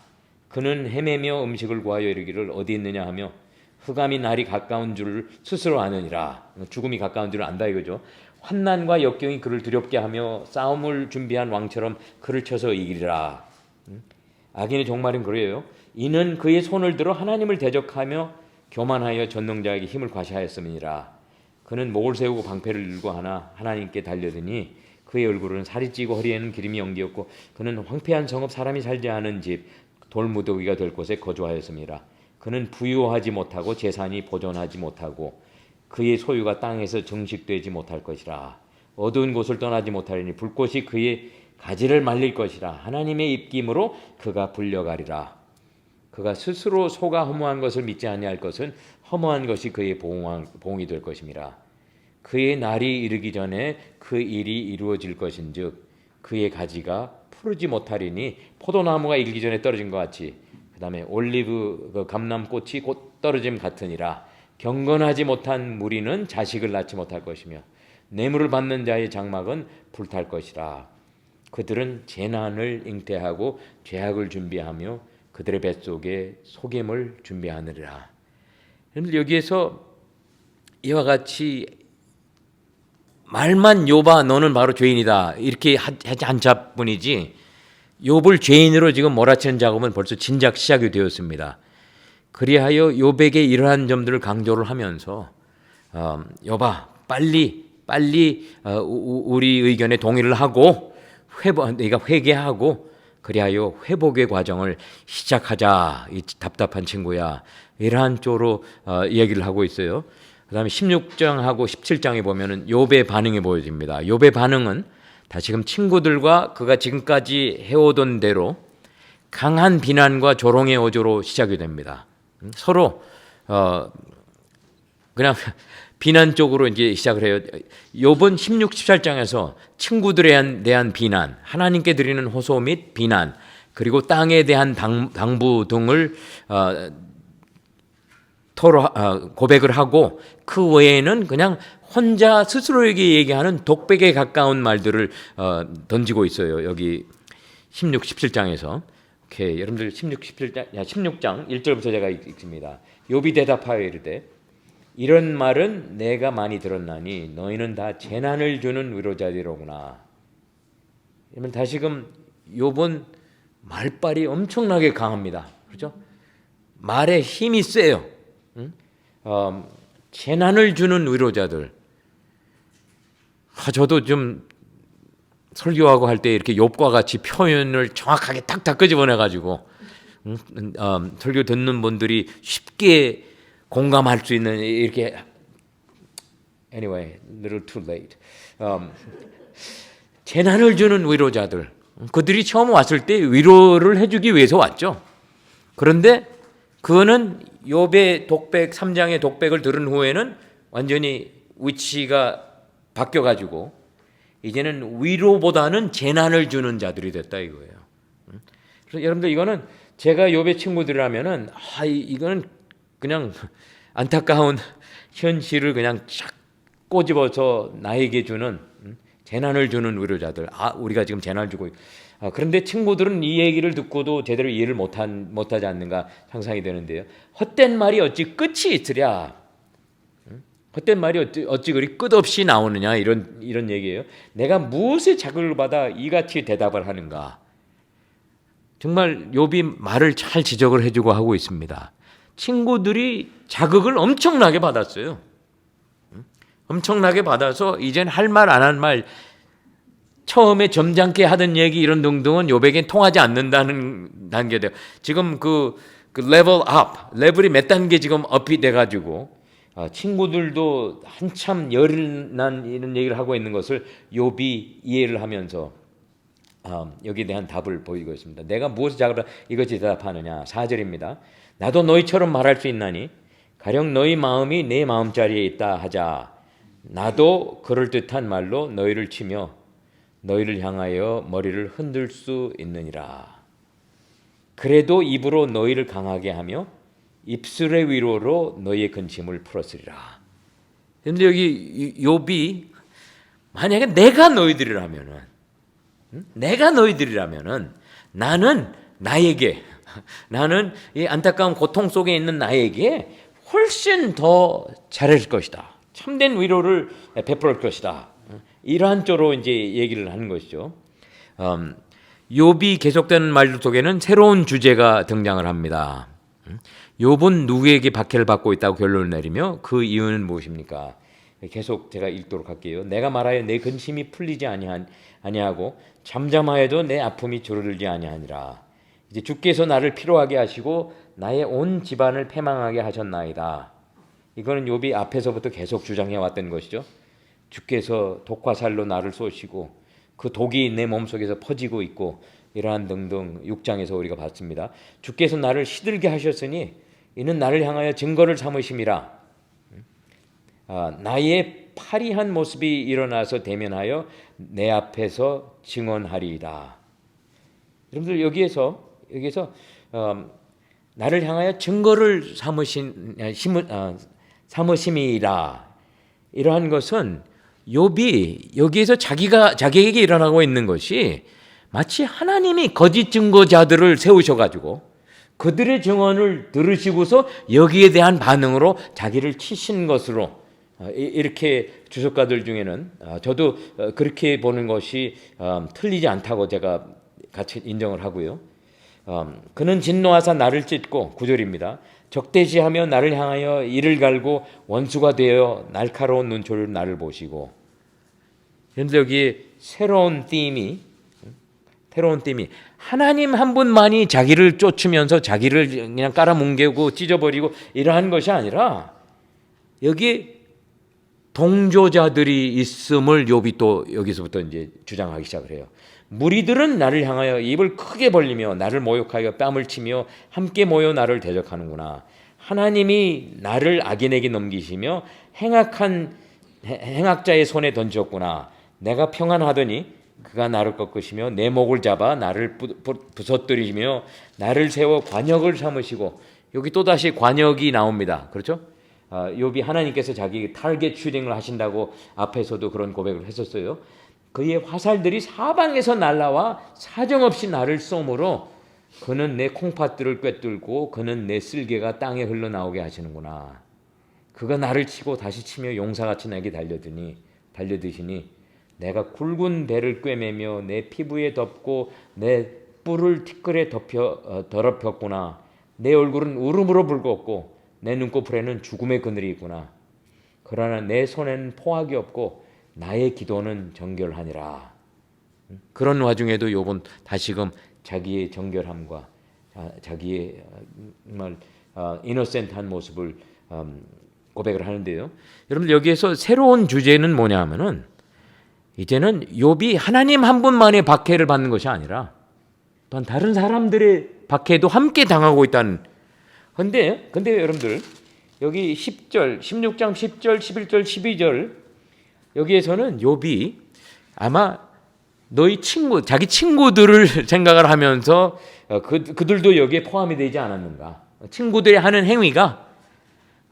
그는 헤매며 음식을 구하여 이르기를 어디 있느냐 하며 흑암이 날이 가까운 줄을 스스로 아느니라. 죽음이 가까운 줄을 안다 이거죠. 환난과 역경이 그를 두렵게 하며 싸움을 준비한 왕처럼 그를 쳐서 이기리라. 악인의 종말은 그래요. 이는 그의 손을 들어 하나님을 대적하며 교만하여 전능자에게 힘을 과시하였음이니라. 그는 목을 세우고 방패를 들고 하나님께 달려드니 그의 얼굴은 살이 찌고 허리에는 기름이 연기었고 그는 황폐한 성읍 사람이 살지 않은 집 돌무더기가 될 곳에 거주하였음이라. 그는 부유하지 못하고 재산이 보존하지 못하고 그의 소유가 땅에서 증식되지 못할 것이라. 어두운 곳을 떠나지 못하리니 불꽃이 그의 가지를 말릴 것이라. 하나님의 입김으로 그가 불려가리라. 그가 스스로 소가 허무한 것을 믿지 아니할 것은 허무한 것이 그의 보응이 될 것임이라. 그의 날이 이르기 전에 그 일이 이루어질 것인즉 그의 가지가 푸르지 못하리니 포도나무가 일기 전에 떨어진 것 같이 그 다음에 올리브 감람꽃이 곧 떨어짐 같으니라. 경건하지 못한 무리는 자식을 낳지 못할 것이며 뇌물을 받는 자의 장막은 불탈 것이라. 그들은 재난을 잉태하고 죄악을 준비하며 그들의 뱃속에 속임을 준비하느니라. 여러분들 여기에서 이와 같이 말만 욥아 너는 바로 죄인이다 이렇게 하지 않자뿐이지 욥을 죄인으로 지금 몰아치는 작업은 벌써 진작 시작이 되었습니다. 그리하여 욥에게 이러한 점들을 강조를 하면서 욥아 빨리 우리 의견에 동의를 하고 네가 회개하고 그리하여 회복의 과정을 시작하자. 이 답답한 친구야. 이러한 쪽으로 이야기를 하고 있어요. 그 다음에 16장하고 17장에 보면은 욥의 반응이 보여집니다. 욥의 반응은 다시금 친구들과 그가 지금까지 해오던 대로 강한 비난과 조롱의 어조로 시작이 됩니다. 서로 그냥 비난 쪽으로 이제 시작을 해요. 욥은 16, 17장에서 친구들에 대한 비난, 하나님께 드리는 호소 및 비난, 그리고 땅에 대한 당부 등을 고백을 하고 그 외에는 그냥 혼자 스스로에게 얘기하는 독백에 가까운 말들을 던지고 있어요. 여기 16, 17장에서. 오케이, 여러분들 16장 1절부터 제가 읽습니다. 욥이 대답하여 이르되 이런 말은 내가 많이 들었나니 너희는 다 재난을 주는 위로자들이로구나. 그러면 다시금 욥은 말빨이 엄청나게 강합니다. 그렇죠? 말에 힘이 세요. 재난을 주는 위로자들. 저도 좀 설교하고 할 때 이렇게 욥과 같이 표현을 정확하게 딱딱 끄집어내 가지고 설교 듣는 분들이 쉽게 공감할 수 있는 이렇게 anyway, little too late. 재난을 주는 위로자들. 그들이 처음 왔을 때 위로를 해주기 위해서 왔죠. 그런데 그거는 욥의 독백 3장의 독백을 들은 후에는 완전히 위치가 바뀌어가지고 이제는 위로보다는 재난을 주는 자들이 됐다 이거예요. 그래서 여러분들 이거는 제가 욥의 친구들이라면은 이거는 그냥 안타까운 현실을 그냥 쫙 꼬집어서 나에게 주는 재난을 주는 위로자들. 우리가 지금 재난을 주고 그런데 친구들은 이 얘기를 듣고도 제대로 이해를 못하지 않는가 상상이 되는데요. 헛된 말이 어찌 끝이 있으랴. 헛된 말이 어찌 그리 끝없이 나오느냐 이런 얘기예요. 내가 무엇에 자극을 받아 이같이 대답을 하는가. 정말 욥이 말을 잘 지적을 해주고 하고 있습니다. 친구들이 자극을 엄청나게 받았어요. 엄청나게 받아서 이젠 할 말 안 한 말 처음에 점잖게 하던 얘기 이런 등등은 욥에겐 통하지 않는다는 단계돼요. 지금 그 레벨 업, 레벨이 몇 단계 지금 업이 돼가지고 친구들도 한참 열을 난 이런 얘기를 하고 있는 것을 욥이 이해를 하면서 여기에 대한 답을 보이고 있습니다. 내가 무엇을 자극을 이것이 대답하느냐. 4절입니다. 나도 너희처럼 말할 수 있나니 가령 너희 마음이 내 마음자리에 있다 하자. 나도 그럴듯한 말로 너희를 치며 너희를 향하여 머리를 흔들 수 있느니라. 그래도 입으로 너희를 강하게 하며 입술의 위로로 너희의 근심을 풀었으리라. 그런데 여기 욥이 만약에 내가 너희들이라면은 나는 이 안타까운 고통 속에 있는 나에게 훨씬 더 잘해줄 것이다. 참된 위로를 베풀 것이다. 이러한 쪽으로 이제 얘기를 하는 것이죠. 욥이 계속되는 말들 속에는 새로운 주제가 등장을 합니다. 욥은 누구에게 박해를 받고 있다고 결론을 내리며 그 이유는 무엇입니까? 계속 제가 읽도록 할게요. 내가 말하여 내 근심이 풀리지 아니하고 잠잠하여도 내 아픔이 줄어들지 아니하니라. 이제 주께서 나를 피로하게 하시고 나의 온 집안을 패망하게 하셨나이다. 이거는 욥이 앞에서부터 계속 주장해 왔던 것이죠. 주께서 독화살로 나를 쏘시고 그 독이 내 몸속에서 퍼지고 있고 이러한 등등 6장에서 우리가 봤습니다. 주께서 나를 시들게 하셨으니 이는 나를 향하여 증거를 삼으심이라. 나의 파리한 모습이 일어나서 대면하여 내 앞에서 증언하리이다. 여러분들 여기에서 나를 향하여 증거를 삼으심이라. 이러한 것은 욥이 여기에서 자기에게 일어나고 있는 것이 마치 하나님이 거짓 증거자들을 세우셔가지고 그들의 증언을 들으시고서 여기에 대한 반응으로 자기를 치신 것으로 이렇게 주석가들 중에는 저도 그렇게 보는 것이 틀리지 않다고 제가 같이 인정을 하고요. 그는 진노하사 나를 찢고 9절입니다. 적대시하며 나를 향하여 이를 갈고 원수가 되어 날카로운 눈초리로 나를 보시고. 그런데 여기 새로운 띠임이 하나님 한 분만이 자기를 쫓으면서 자기를 그냥 깔아뭉개고 찢어버리고 이러한 것이 아니라 여기 동조자들이 있음을 욥이 또 여기서부터 이제 주장하기 시작을 해요. 무리들은 나를 향하여 입을 크게 벌리며 나를 모욕하여 뺨을 치며 함께 모여 나를 대적하는구나. 하나님이 나를 악인에게 넘기시며 행악자의 손에 던졌구나. 내가 평안하더니 그가 나를 꺾으시며 내 목을 잡아 나를 부서뜨리시며 나를 세워 관역을 삼으시고. 여기 또다시 관역이 나옵니다. 그렇죠? 욥이 하나님께서 자기 타겟 슈팅을 하신다고 앞에서도 그런 고백을 했었어요. 그의 화살들이 사방에서 날라와 사정없이 나를 쏘므로 그는 내 콩팥들을 꿰뚫고 그는 내 쓸개가 땅에 흘러나오게 하시는구나. 그가 나를 치고 다시 치며 용사같이 내게 달려드시니 내가 굵은 배를 꿰매며 내 피부에 덮고 내 뿔을 티끌에 더럽혔구나. 내 얼굴은 울음으로 붉었고 내 눈꺼풀에는 죽음의 그늘이 있구나. 그러나 내 손에는 포악이 없고 나의 기도는 정결하니라. 그런 와중에도 욥은 다시금 자기의 정결함과 자기의 정말 이노센트한 모습을 고백을 하는데요. 여러분들 여기에서 새로운 주제는 뭐냐 하면은 이제는 욥이 하나님 한 분만의 박해를 받는 것이 아니라 또한 다른 사람들의 박해도 함께 당하고 있다는. 근데 여러분들 여기 10절, 16장 10절, 11절, 12절 여기에서는 욥이 아마 자기 친구들을 생각을 하면서 그들도 여기에 포함이 되지 않았는가. 친구들이 하는 행위가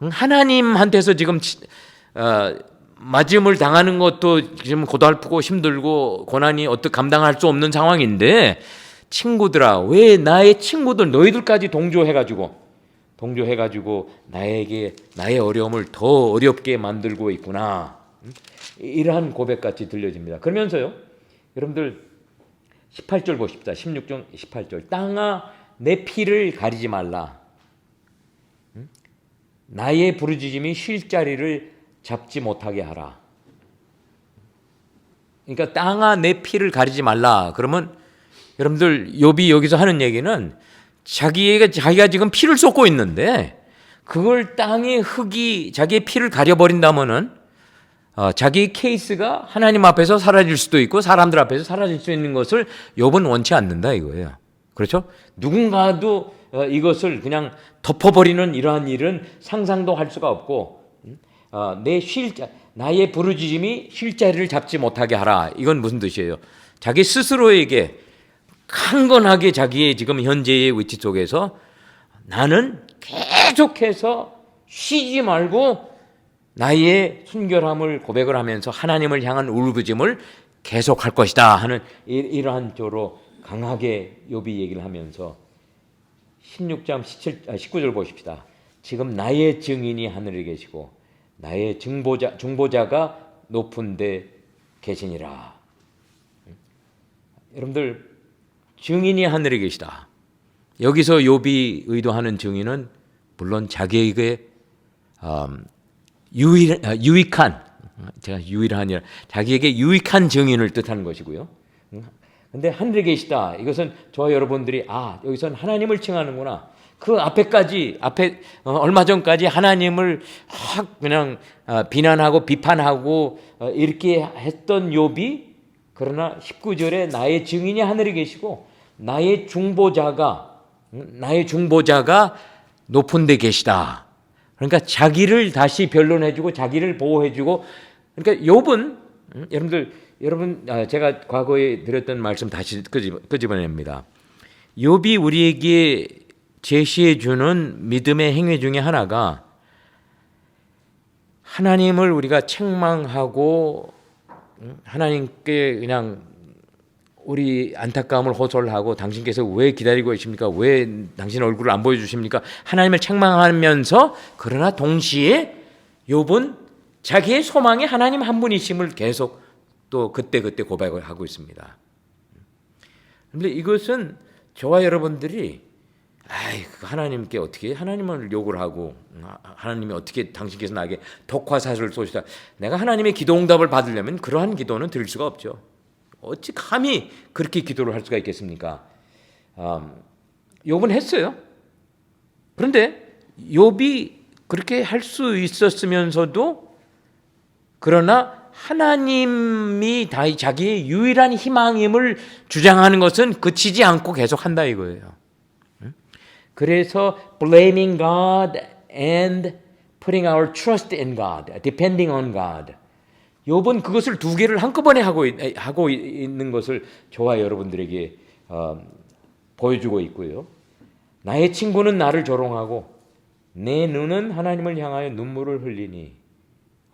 하나님한테서 지금 맞음을 당하는 것도 지금 고달프고 힘들고 고난이 어떻게 감당할 수 없는 상황인데 친구들아 왜 나의 친구들 너희들까지 동조해가지고 나의 어려움을 더 어렵게 만들고 있구나. 이러한 고백같이 들려집니다. 그러면서요 여러분들 18절 보십시다. 16장 18절 땅아 내 피를 가리지 말라. 나의 부르짖음이 쉴 자리를 잡지 못하게 하라. 그러니까 땅아 내 피를 가리지 말라. 그러면 여러분들 욥이 여기서 하는 얘기는 자기가 지금 피를 쏟고 있는데 그걸 땅의 흙이 자기의 피를 가려버린다면은 자기 케이스가 하나님 앞에서 사라질 수도 있고 사람들 앞에서 사라질 수 있는 것을 욥은 원치 않는다 이거예요. 그렇죠? 누군가도 이것을 그냥 덮어버리는 이러한 일은 상상도 할 수가 없고 나의 부르짖음이 쉴 자리를 잡지 못하게 하라. 이건 무슨 뜻이에요? 자기 스스로에게 강건하게 자기의 지금 현재의 위치 속에서 나는 계속해서 쉬지 말고 나의 순결함을 고백을 하면서 하나님을 향한 울부짖음을 계속할 것이다 하는 이러한 조로 강하게 욥이 얘기를 하면서 16장 19절 보십시다. 지금 나의 증인이 하늘에 계시고 나의 중보자가 높은 데 계시니라. 여러분들 증인이 하늘에 계시다. 여기서 욥이 의도하는 증인은 물론 자기에게 유익한, 제가 유일한 아니라 자기에게 유익한 증인을 뜻하는 것이고요. 근데 하늘에 계시다. 이것은 저와 여러분들이 여기선 하나님을 칭하는구나. 그 앞에 얼마 전까지 하나님을 그냥 비난하고 비판하고 이렇게 했던 욥이, 그러나 19절에 나의 증인이 하늘에 계시고 나의 중보자가 높은 데 계시다. 그러니까 자기를 다시 변론해주고 자기를 보호해주고, 그러니까 욥은 여러분 제가 과거에 드렸던 말씀 다시 끄집어냅니다. 욥이 우리에게 제시해주는 믿음의 행위 중에 하나가, 하나님을 우리가 책망하고 하나님께 그냥 우리 안타까움을 호소를 하고, 당신께서 왜 기다리고 계십니까? 왜 당신 얼굴을 안 보여주십니까? 하나님을 책망하면서, 그러나 동시에 욥은 자기의 소망이 하나님 한 분이심을 계속 또 그때그때 고백을 하고 있습니다. 그런데 이것은 저와 여러분들이 하나님께 어떻게 하나님을 욕을 하고, 하나님이 어떻게 당신께서 나에게 독화사슬을 쏘시다, 내가 하나님의 기도 응답을 받으려면 그러한 기도는 드릴 수가 없죠. 어찌 감히 그렇게 기도를 할 수가 있겠습니까? 욥은 했어요. 그런데 욥이 그렇게 할 수 있었으면서도, 그러나 하나님이 자기의 유일한 희망임을 주장하는 것은 그치지 않고 계속 한다 이거예요. 그래서 blaming God and putting our trust in God, depending on God. 욥은 그것을 두 개를 한꺼번에 하고 있는 것을 저와 여러분들에게 보여주고 있고요. 나의 친구는 나를 조롱하고 내 눈은 하나님을 향하여 눈물을 흘리니.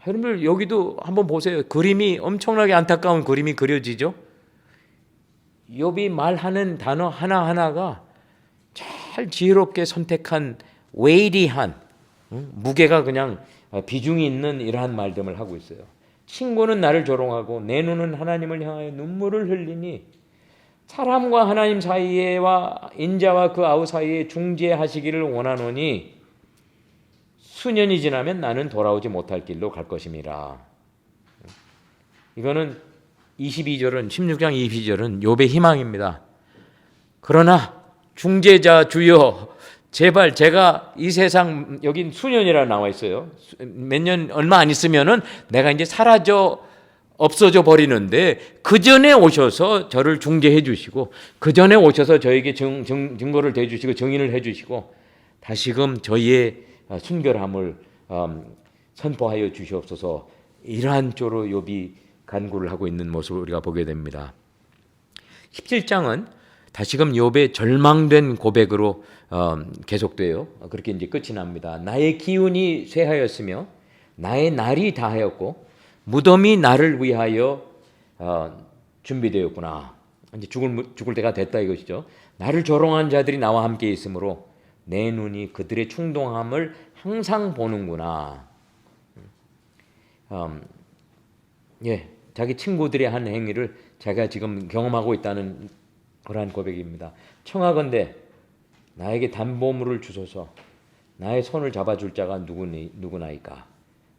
여러분들 여기도 한번 보세요. 그림이 엄청나게 안타까운 그림이 그려지죠. 욥이 말하는 단어 하나하나가 잘 지혜롭게 선택한 웨이리한, 무게가 그냥 비중이 있는 이러한 말들을 하고 있어요. 친구는 나를 조롱하고 내 눈은 하나님을 향하여 눈물을 흘리니, 사람과 하나님 사이에와 인자와 그 아우 사이에 중재하시기를 원하노니 수년이 지나면 나는 돌아오지 못할 길로 갈 것임이라. 이거는 16장 22절은 욥의 희망입니다. 그러나 중재자 주여, 제발 제가 이 세상, 여긴 수년이라 나와 있어요. 몇 년 얼마 안 있으면은 내가 이제 없어져 버리는데, 그 전에 오셔서 저를 중재해 주시고, 그 전에 오셔서 저에게 증거를 대주시고 증인을 해 주시고 다시금 저희의 순결함을 선포하여 주시옵소서. 이러한 쪽으로 욥이 간구를 하고 있는 모습을 우리가 보게 됩니다. 17장은 다시금 욥의 절망된 고백으로 계속돼요. 그렇게 이제 끝이 납니다. 나의 기운이 쇠하였으며 나의 날이 다하였고 무덤이 나를 위하여 준비되었구나. 이제 죽을 때가 됐다 이것이죠. 나를 조롱한 자들이 나와 함께 있으므로 내 눈이 그들의 충동함을 항상 보는구나. 자기 친구들의 한 행위를 자기가 지금 경험하고 있다는 그러한 고백입니다. 청하건대 나에게 담보물을 주소서. 나의 손을 잡아줄 자가 누구나이까.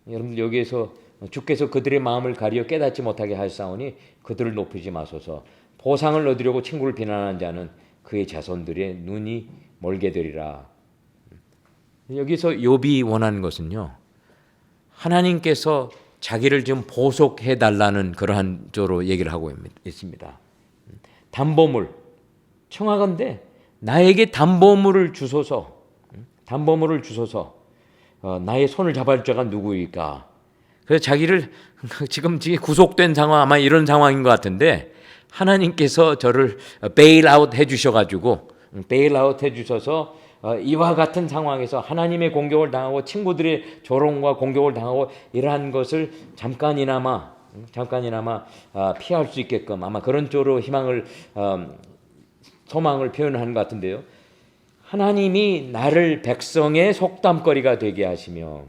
여러분들 여기에서 주께서 그들의 마음을 가리어 깨닫지 못하게 하사오니 그들을 높이지 마소서. 보상을 얻으려고 친구를 비난하는 자는 그의 자손들의 눈이 멀게 되리라. 여기서 욥이 원하는 것은요, 하나님께서 자기를 좀 보속해 달라는 그러한 쪽으로 얘기를 하고 있습니다. 담보물, 청하건대 나에게 담보물을 주소서. 담보물을 주소서. 나의 손을 잡아줄 자가 누구일까? 그래서 자기를 지금 구속된 상황, 아마 이런 상황인 것 같은데, 하나님께서 저를 베일아웃 해주셔가지고, 베일아웃 해주셔서 이와 같은 상황에서 하나님의 공격을 당하고 친구들의 조롱과 공격을 당하고 이러한 것을 잠깐이나마 피할 수 있게끔, 아마 그런 쪽으로 소망을 표현한 것 같은데요. 하나님이 나를 백성의 속담거리가 되게 하시며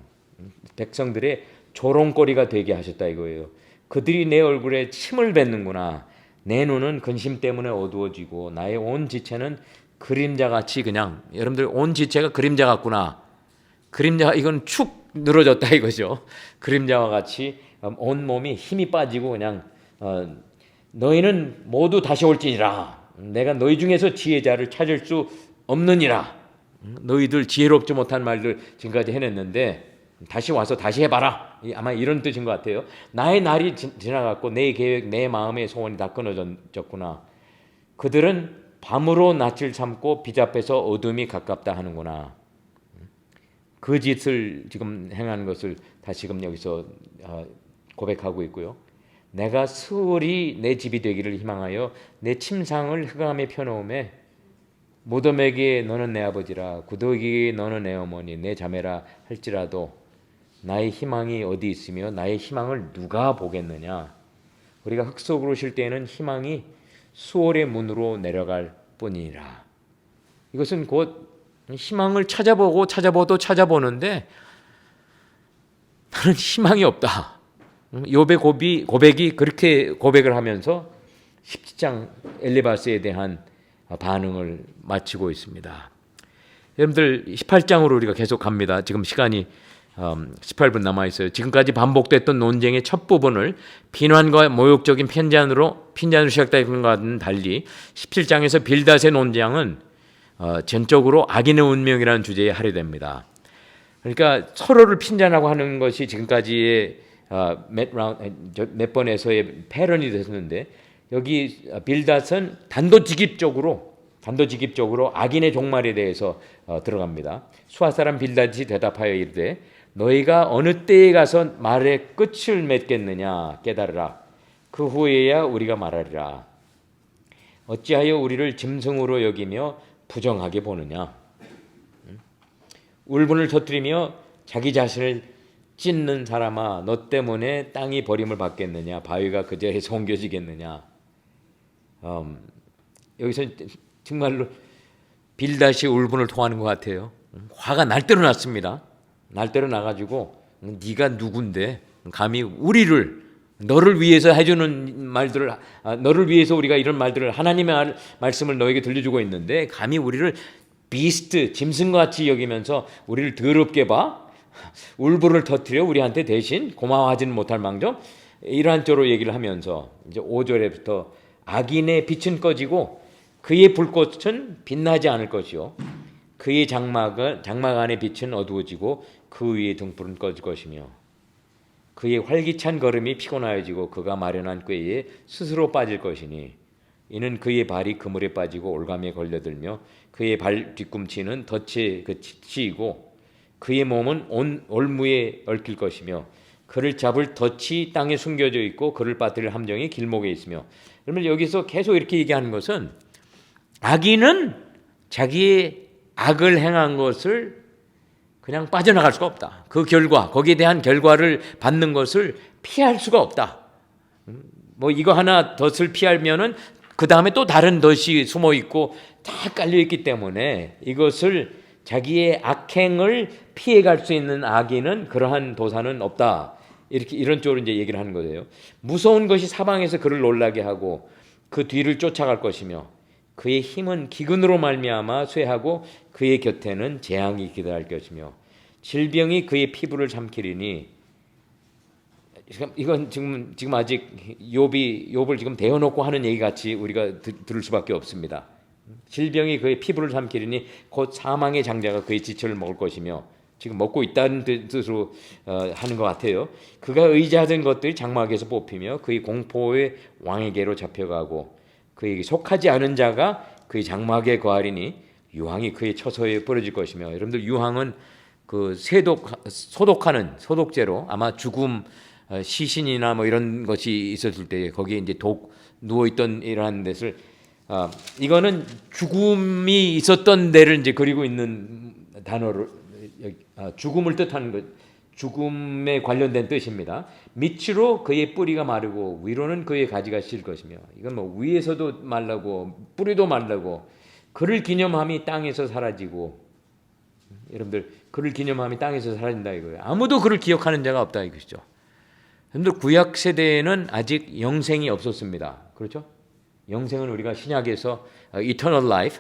백성들의 조롱거리가 되게 하셨다 이거예요. 그들이 내 얼굴에 침을 뱉는구나. 내 눈은 근심 때문에 어두워지고 나의 온 지체는 그림자같이, 그냥 여러분들 온 지체가 그림자 같구나. 그림자 이건 축 늘어졌다 이거죠. 그림자와 같이 온 몸이 힘이 빠지고 그냥 너희는 모두 다시 올지니라. 내가 너희 중에서 지혜자를 찾을 수 없느니라. 너희들 지혜롭지 못한 말들 지금까지 해냈는데 다시 와서 다시 해봐라. 아마 이런 뜻인 것 같아요. 나의 날이 지나갔고 내 계획, 내 마음의 소원이 다 끊어졌구나. 그들은 밤으로 낯을 삼고 빛 앞에서 어둠이 가깝다 하는구나. 그 짓을 지금 행하는 것을 다시금 여기서 고백하고 있고요. 내가 스월이 내 집이 되기를 희망하여 내 침상을 흑암에 펴놓음에 무덤에게 너는 내 아버지라 구더기에 너는 내 어머니 내 자매라 할지라도 나의 희망이 어디 있으며 나의 희망을 누가 보겠느냐. 우리가 흙 속으로 쉴 때에는 희망이 수월의 문으로 내려갈 뿐이라. 이것은 곧 희망을 찾아보도 찾아보는데 나는 희망이 없다. 욥의 고백이 그렇게 고백을 하면서 17장 엘리바스에 대한 반응을 마치고 있습니다. 여러분들 18장으로 우리가 계속 갑니다. 지금 시간이 18분 남아있어요. 지금까지 반복됐던 논쟁의 첫 부분을 비난과 모욕적인 편찬으로 시작된 것과는 달리 17장에서 빌닷의 논쟁은 전적으로 악인의 운명이라는 주제에 할애됩니다. 그러니까 서로를 핀잔하고 하는 것이 지금까지의 몇 번에서의 패런이 됐는데 여기 빌닷은 단도직입적으로 악인의 종말에 대해서 들어갑니다. 수아 사람 빌닷이 대답하여 이르되 너희가 어느 때에 가서 말의 끝을 맺겠느냐 깨달으라. 그 후에야 우리가 말하리라. 어찌하여 우리를 짐승으로 여기며 부정하게 보느냐. 울분을 터뜨리며 자기 자신을 찢는 사람아 너 때문에 땅이 버림을 받겠느냐 바위가 그 자리에서 옮겨지겠느냐. 여기서 정말로 빌닷이 울분을 토하는 것 같아요. 화가 날대로 났습니다. 날대로 나가지고 네가 누군데 감히 우리를 너를 위해서 해주는 말들을 너를 위해서 우리가 이런 말들을 하나님의 말씀을 너에게 들려주고 있는데 감히 우리를 비스트 짐승같이 여기면서 우리를 더럽게 봐 울분을 터뜨려 우리한테 대신 고마워하지는 못할 망정 이러한 쪽으로 얘기를 하면서 이제 5절에부터 악인의 빛은 꺼지고 그의 불꽃은 빛나지 않을 것이요 그의 장막 안의 빛은 어두워지고 그 위에 등불은 꺼질 것이며 그의 활기찬 걸음이 피곤하여지고 그가 마련한 꾀에 스스로 빠질 것이니 이는 그의 발이 그물에 빠지고 올감에 걸려들며 그의 발 뒤꿈치는 덫에 치이고 그의 몸은 온 올무에 얽힐 것이며 그를 잡을 덫이 땅에 숨겨져 있고 그를 빠뜨릴 함정이 길목에 있으며. 그러면 여기서 계속 이렇게 얘기하는 것은 악인은 자기의 악을 행한 것을 그냥 빠져나갈 수가 없다. 그 결과 거기에 대한 결과를 받는 것을 피할 수가 없다. 뭐 이거 하나 덫을 피하면은 그 다음에 또 다른 덫이 숨어 있고 다 깔려 있기 때문에 이것을 자기의 악행을 피해갈 수 있는 악인은 그러한 도사는 없다. 이런 쪽으로 이제 얘기를 하는 거예요. 무서운 것이 사방에서 그를 놀라게 하고 그 뒤를 쫓아갈 것이며 그의 힘은 기근으로 말미암아 쇠하고 그의 곁에는 재앙이 기다릴 것이며 질병이 그의 피부를 삼키리니. 이건 지금 아직 욥을 지금 대어놓고 하는 얘기 같이 우리가 들을 수밖에 없습니다. 질병이 그의 피부를 삼키리니 곧 사망의 장자가 그의 지체를 먹을 것이며 지금 먹고 있다는 뜻으로 하는 것 같아요. 그가 의지하던 것들이 장막에서 뽑히며 그의 공포의 왕에게로 잡혀가고 그에게 속하지 않은 자가 그의 장막에 거하리니 유황이 그의 처소에 뿌려질 것이며. 여러분들 유황은 그 소독하는 소독제로 아마 죽음 시신이나 뭐 이런 것이 있었을 때 거기에 이제 누워있던 이러한 데를 이거는 죽음이 있었던 데를 이제 그리고 있는 단어를 죽음을 뜻하는 것, 죽음에 관련된 뜻입니다. 밑으로 그의 뿌리가 마르고 위로는 그의 가지가 실 것이며. 이건 뭐 위에서도 말라고 뿌리도 말라고 그를 기념함이 땅에서 사라지고. 여러분들 그를 기념함이 땅에서 사라진다 이거예요. 아무도 그를 기억하는 자가 없다 이것이죠. 여러분들 구약 세대에는 아직 영생이 없었습니다. 그렇죠? 영생은 우리가 신약에서 eternal life,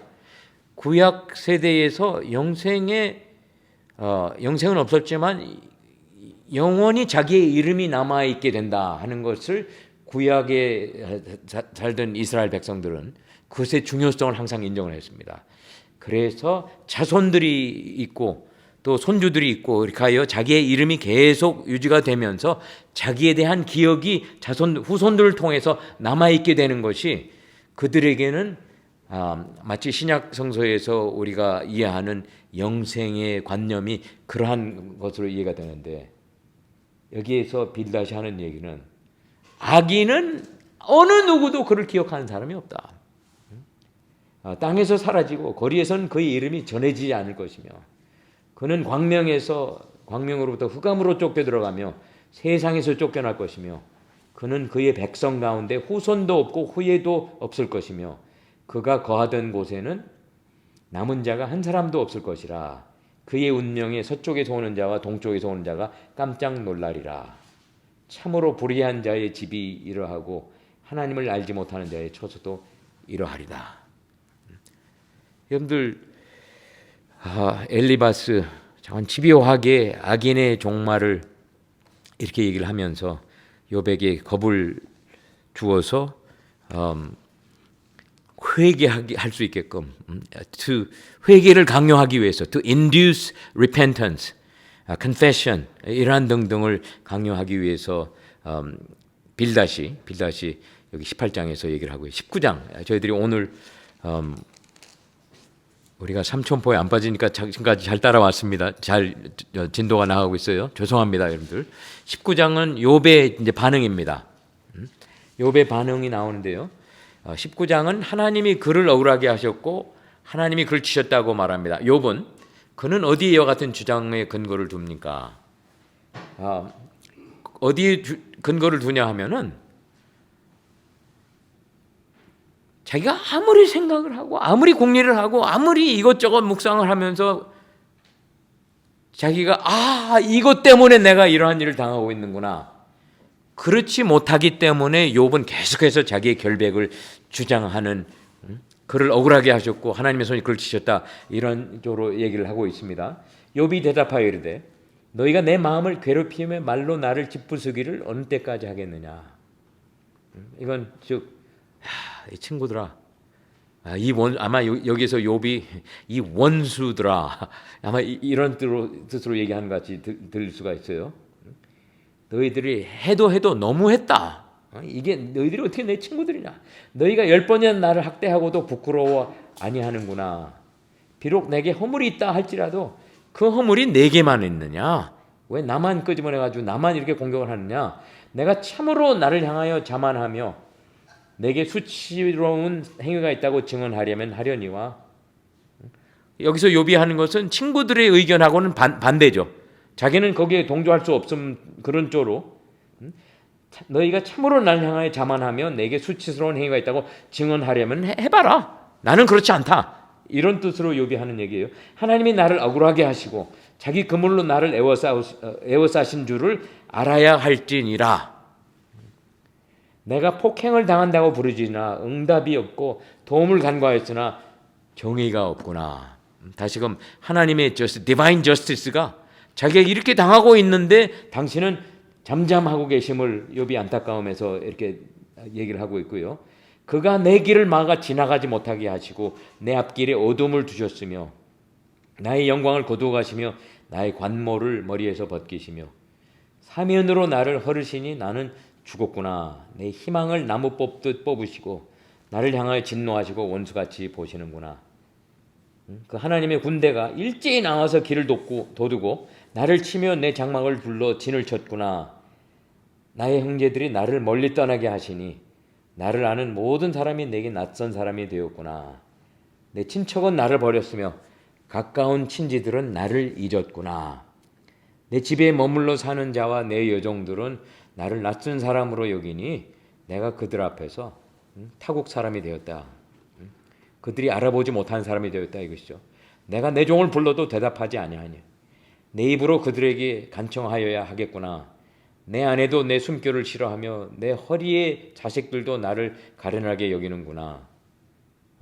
구약 세대에서 영생의 영생은 없었지만 영원히 자기의 이름이 남아있게 된다 하는 것을 구약에 살던 이스라엘 백성들은 그것의 중요성을 항상 인정을 했습니다. 그래서 자손들이 있고 또 손주들이 있고 이렇게 하여 자기의 이름이 계속 유지가 되면서 자기에 대한 기억이 후손들을 통해서 남아있게 되는 것이 그들에게는 마치 신약 성서에서 우리가 이해하는 영생의 관념이 그러한 것으로 이해가 되는데, 여기에서 빌닷이 하는 얘기는 악인은 어느 누구도 그를 기억하는 사람이 없다. 땅에서 사라지고 거리에서는 그의 이름이 전해지지 않을 것이며, 그는 광명으로부터 흑암으로 쫓겨 들어가며 세상에서 쫓겨날 것이며, 그는 그의 백성 가운데 후손도 없고 후예도 없을 것이며, 그가 거하던 곳에는 남은 자가 한 사람도 없을 것이라. 그의 운명에 서쪽에서 오는 자와 동쪽에서 오는 자가 깜짝 놀라리라. 참으로 불의한 자의 집이 이러하고 하나님을 알지 못하는 자의 처소도 이러하리다. 여러분들, 엘리바스 정말 집요하게 악인의 종말을 이렇게 얘기를 하면서 욥에게 겁을 주어서 회개하게 할 수 있게끔, 회개를 강요하기 위해서, to induce repentance, confession 이러한 등등을 강요하기 위해서 빌닷이 여기 18장에서 얘기를 하고요. 19장 저희들이 오늘 우리가 삼천포에 안 빠지니까 지금까지 잘 따라왔습니다. 잘 진도가 나가고 있어요. 죄송합니다, 여러분들. 19장은 욥의 이제 반응입니다. 욥의 반응이 나오는데요. 19장은 하나님이 그를 억울하게 하셨고 하나님이 그를 치셨다고 말합니다. 욥은 그는 어디에 이와 같은 주장의 근거를 둡니까? 어디에 근거를 두냐 하면은 자기가 아무리 생각을 하고 아무리 공리를 하고 아무리 이것저것 묵상을 하면서 자기가 이것 때문에 내가 이러한 일을 당하고 있는구나, 그렇지 못하기 때문에 욥은 계속해서 자기의 결백을 주장하는, 그를 억울하게 하셨고 하나님의 손이 그를 치셨다, 이런 쪽으로 얘기를 하고 있습니다. 욥이 대답하여 이르되 너희가 내 마음을 괴롭히며 말로 나를 짓부수기를 어느 때까지 하겠느냐. 이건 즉 이 친구들아, 아마 여기서 욥이 이 원수들아, 아마 이런 뜻으로 얘기하는 것 같이 들릴 수가 있어요. 너희들이 해도 너무했다. 이게 너희들이 어떻게 내 친구들이냐. 너희가 10번이나 나를 학대하고도 부끄러워 아니하는구나. 비록 내게 허물이 있다 할지라도 그 허물이 내게만 있느냐. 왜 나만 끄집어내가지고 나만 이렇게 공격을 하느냐. 내가 참으로 나를 향하여 자만하며 내게 수치로운 행위가 있다고 증언하려면 하려니와. 여기서 욥이 하는 것은 친구들의 의견하고는 반대죠. 자기는 거기에 동조할 수 없음, 그런 쪽으로 너희가 참으로 나를 향하여 자만하며 내게 수치스러운 행위가 있다고 증언하려면 해봐라. 나는 그렇지 않다. 이런 뜻으로 욥이 하는 얘기예요. 하나님이 나를 억울하게 하시고 자기 그물로 나를 에워싸신 줄을 알아야 할지니라. 내가 폭행을 당한다고 부르짖으나 응답이 없고 도움을 간구하였으나 정의가 없구나. 다시금 하나님의 divine justice가 자기가 이렇게 당하고 있는데 당신은 잠잠하고 계심을 욥이 안타까움에서 이렇게 얘기를 하고 있고요. 그가 내 길을 막아 지나가지 못하게 하시고 내 앞길에 어둠을 두셨으며 나의 영광을 거두어 가시며 나의 관모를 머리에서 벗기시며 사면으로 나를 헐으시니 나는 죽었구나. 내 희망을 나무 뽑듯 뽑으시고 나를 향하여 진노하시고 원수같이 보시는구나. 그 하나님의 군대가 일제히 나와서 길을 도두고 나를 치며 내 장막을 불러 진을 쳤구나. 나의 형제들이 나를 멀리 떠나게 하시니 나를 아는 모든 사람이 내게 낯선 사람이 되었구나. 내 친척은 나를 버렸으며 가까운 친지들은 나를 잊었구나. 내 집에 머물러 사는 자와 내 여종들은 나를 낯선 사람으로 여기니 내가 그들 앞에서 타국 사람이 되었다. 그들이 알아보지 못한 사람이 되었다, 이것이죠. 내가 내 종을 불러도 대답하지 아니하니 내 입으로 그들에게 간청하여야 하겠구나. 내 아내도 내 숨결을 싫어하며 내 허리의 자식들도 나를 가련하게 여기는구나.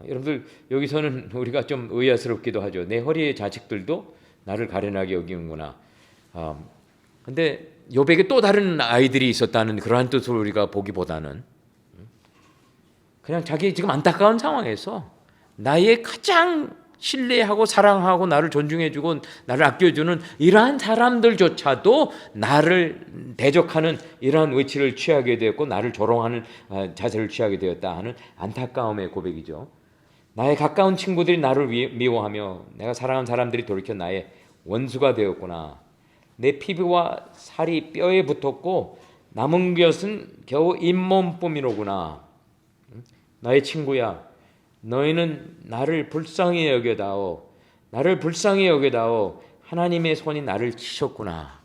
여러분들, 여기서는 우리가 좀 의아스럽기도 하죠. 내 허리의 자식들도 나를 가련하게 여기는구나. 근데 욥에게 또 다른 아이들이 있었다는 그러한 뜻을 우리가 보기보다는 그냥 자기 지금 안타까운 상황에서 나의 가장 신뢰하고 사랑하고 나를 존중해주고 나를 아껴주는 이러한 사람들조차도 나를 대적하는 이러한 위치를 취하게 되었고 나를 조롱하는 자세를 취하게 되었다 하는 안타까움의 고백이죠. 나의 가까운 친구들이 나를 미워하며 내가 사랑하는 사람들이 돌이켜 나의 원수가 되었구나. 내 피부와 살이 뼈에 붙었고 남은 것은 겨우 잇몸뿐이로구나. 나의 친구야, 너희는 나를 불쌍히 여겨다오. 나를 불쌍히 여겨다오. 하나님의 손이 나를 치셨구나.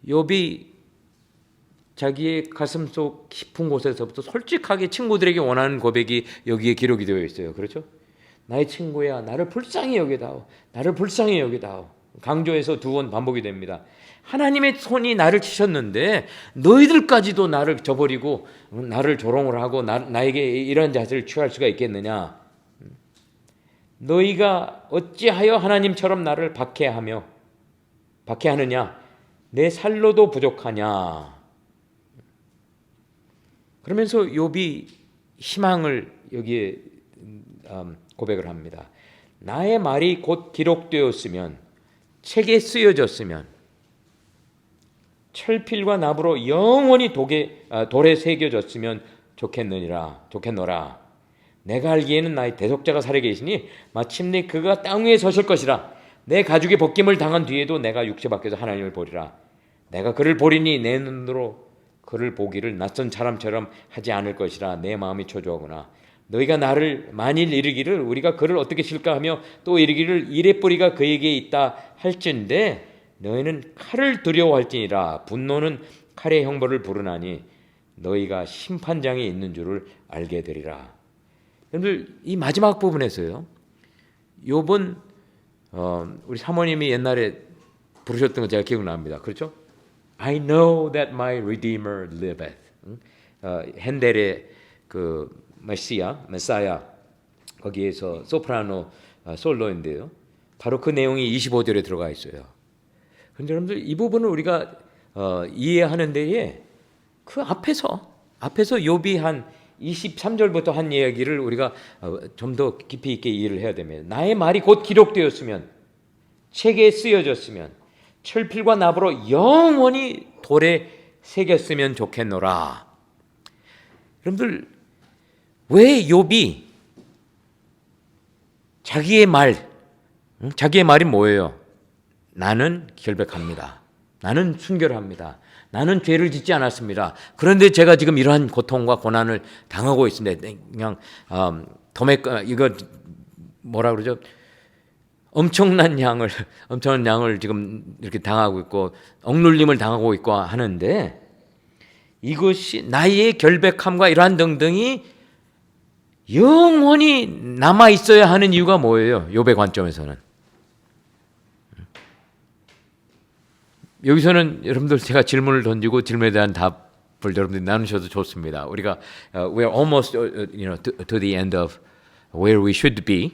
욥이 자기의 가슴속 깊은 곳에서부터 솔직하게 친구들에게 원하는 고백이 여기에 기록이 되어 있어요. 그렇죠? 나의 친구야, 나를 불쌍히 여겨다오. 나를 불쌍히 여겨다오. 강조해서 2번 반복이 됩니다. 하나님의 손이 나를 치셨는데 너희들까지도 나를 저버리고 나를 조롱을 하고 나에게 이런 자세를 취할 수가 있겠느냐. 너희가 어찌하여 하나님처럼 나를 박해하느냐. 내 살로도 부족하냐. 그러면서 욥이 희망을 여기에 고백을 합니다. 나의 말이 곧 기록되었으면 책에 쓰여졌으면 철필과 나무로 영원히 돌에 새겨졌으면 좋겠노라. 내가 알기에는 나의 대속자가 살아 계시니 마침내 그가 땅 위에 서실 것이라. 내 가죽의 벗김을 당한 뒤에도 내가 육체 밖에서 하나님을 보리라. 내가 그를 보리니 내 눈으로 그를 보기를 낯선 사람처럼 하지 않을 것이라. 내 마음이 초조하구나. 너희가 나를 만일 이르기를 우리가 그를 어떻게 칠까 하며 또 이르기를 이레 뿌리가 그에게 있다 할진대 너희는 칼을 두려워할지니라. 분노는 칼의 형벌을 부르나니 너희가 심판장에 있는 줄을 알게 되리라. 여러분들 이 마지막 부분에서요, 욥은 우리 사모님이 옛날에 부르셨던 거 제가 기억납니다. 그렇죠? I know that my Redeemer liveth. 핸델의 그 메사야 거기에서 소프라노 솔로인데요. 바로 그 내용이 25절에 들어가 있어요. 그런데 여러분들 이 부분을 우리가 이해하는 데에 그 앞에서 욥이 한 23절부터 한 이야기를 우리가 좀 더 깊이 있게 이해를 해야 됩니다. 나의 말이 곧 기록되었으면 책에 쓰여졌으면 철필과 나무로 영원히 돌에 새겼으면 좋겠노라. 여러분들 왜 욥이 자기의 말이 뭐예요? 나는 결백합니다. 나는 순결합니다. 나는 죄를 짓지 않았습니다. 그런데 제가 지금 이러한 고통과 고난을 당하고 있습니다. 그냥 이거 뭐라 그러죠? 엄청난 양을 지금 이렇게 당하고 있고 억눌림을 당하고 있고 하는데 이것이 나의 결백함과 이러한 등등이 영원히 남아 있어야 하는 이유가 뭐예요? 욥의 관점에서는. 여기서는 여러분들 제가 질문을 던지고 질문에 대한 답을 여러분들이 나누셔도 좋습니다. 우리가 we're almost to the end of where we should be.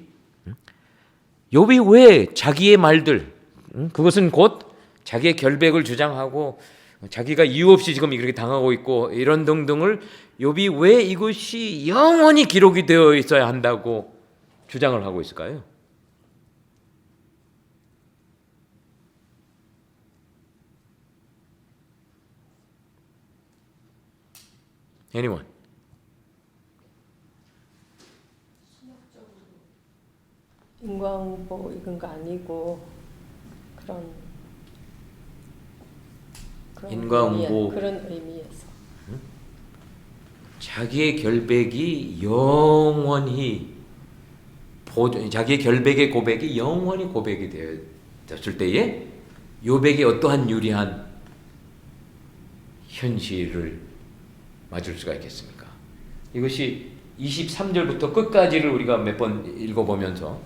욥이 왜 자기의 말들, 그것은 곧 자기의 결백을 주장하고 자기가 이유 없이 지금 이렇게 당하고 있고 이런 등등을 욥이 왜 이것이 영원히 기록이 되어 있어야 한다고 주장을 하고 있을까요? Anyone? 인과응보 이건 거 아니고 인과응보 그런 의미에서 자기의 결백이 영원히 자기의 결백의 고백이 영원히 고백이 되었을 때에 욥에게 어떠한 유리한 현실을 맞을 수가 있겠습니까? 이것이 23절부터 끝까지를 우리가 몇 번 읽어보면서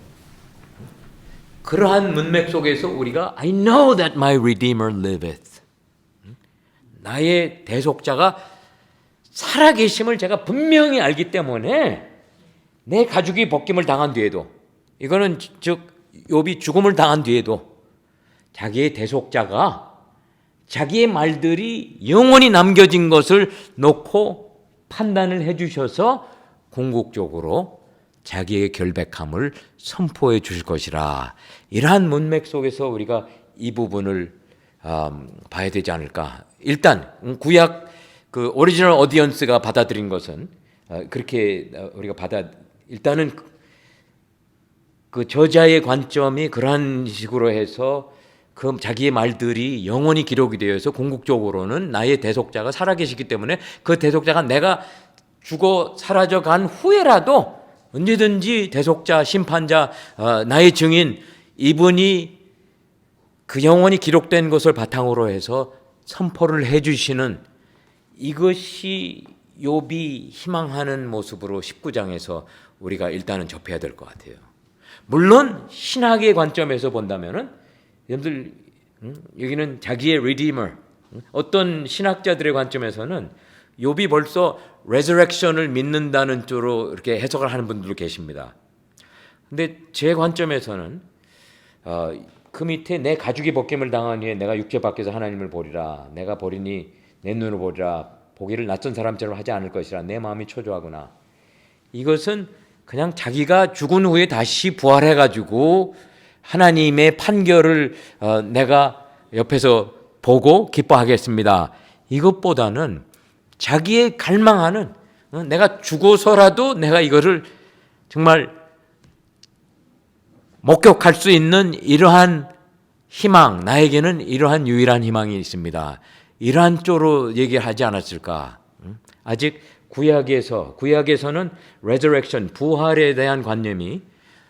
그러한 문맥 속에서 우리가 I know that my Redeemer liveth. 나의 대속자가 살아계심을 제가 분명히 알기 때문에 내 가죽이 벗김을 당한 뒤에도 이거는 즉 욥이 죽음을 당한 뒤에도 자기의 대속자가 자기의 말들이 영원히 남겨진 것을 놓고 판단을 해주셔서 궁극적으로 자기의 결백함을 선포해 주실 것이라. 이러한 문맥 속에서 우리가 이 부분을 봐야 되지 않을까. 일단 구약 그 오리지널 어디언스가 받아들인 것은 그렇게 우리가 일단은 그 저자의 관점이 그러한 식으로 해서 그 자기의 말들이 영원히 기록이 되어서 궁극적으로는 나의 대속자가 살아계시기 때문에 그 대속자가 내가 죽어 사라져 간 후에라도 언제든지 대속자, 심판자, 나의 증인 이분이 그 영원히 기록된 것을 바탕으로 해서 선포를 해주시는 이것이 욥이 희망하는 모습으로 19장에서 우리가 일단은 접해야 될 것 같아요. 물론 신학의 관점에서 본다면은 여러분들 여기는 자기의 리디머, 어떤 신학자들의 관점에서는 욥이 벌써 레저렉션을 믿는다는 쪽으로 이렇게 해석을 하는 분들도 계십니다. 근데 제 관점에서는 그 밑에 내 가죽이 벗김을 당한 후에 내가 육체 밖에서 하나님을 보리라. 내가 보리니 내 눈으로 보리라. 보기를 낯선 사람처럼 하지 않을 것이라. 내 마음이 초조하구나. 이것은 그냥 자기가 죽은 후에 다시 부활해가지고 하나님의 판결을 내가 옆에서 보고 기뻐하겠습니다. 이것보다는 자기의 갈망하는 내가 죽어서라도 내가 이거를 정말 목격할 수 있는 이러한 희망, 나에게는 이러한 유일한 희망이 있습니다. 이러한 쪽으로 얘기하지 않았을까? 아직 구약에서는 resurrection, 부활에 대한 관념이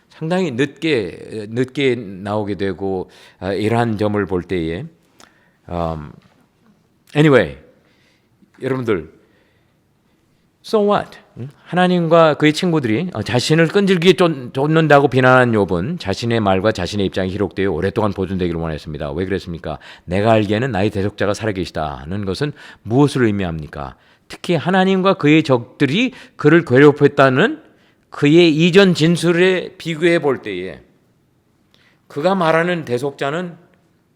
상당히 늦게 나오게 되고 이러한 점을 볼 때에 anyway, 여러분들 so what? 하나님과 그의 친구들이 자신을 끈질기게 쫓는다고 비난한 욥은 자신의 말과 자신의 입장이 기록되어 오랫동안 보존되기를 원했습니다. 왜 그랬습니까? 내가 알기에는 나의 대속자가 살아계시다는 것은 무엇을 의미합니까? 특히 하나님과 그의 적들이 그를 괴롭혔다는 그의 이전 진술에 비교해 볼 때에 그가 말하는 대속자는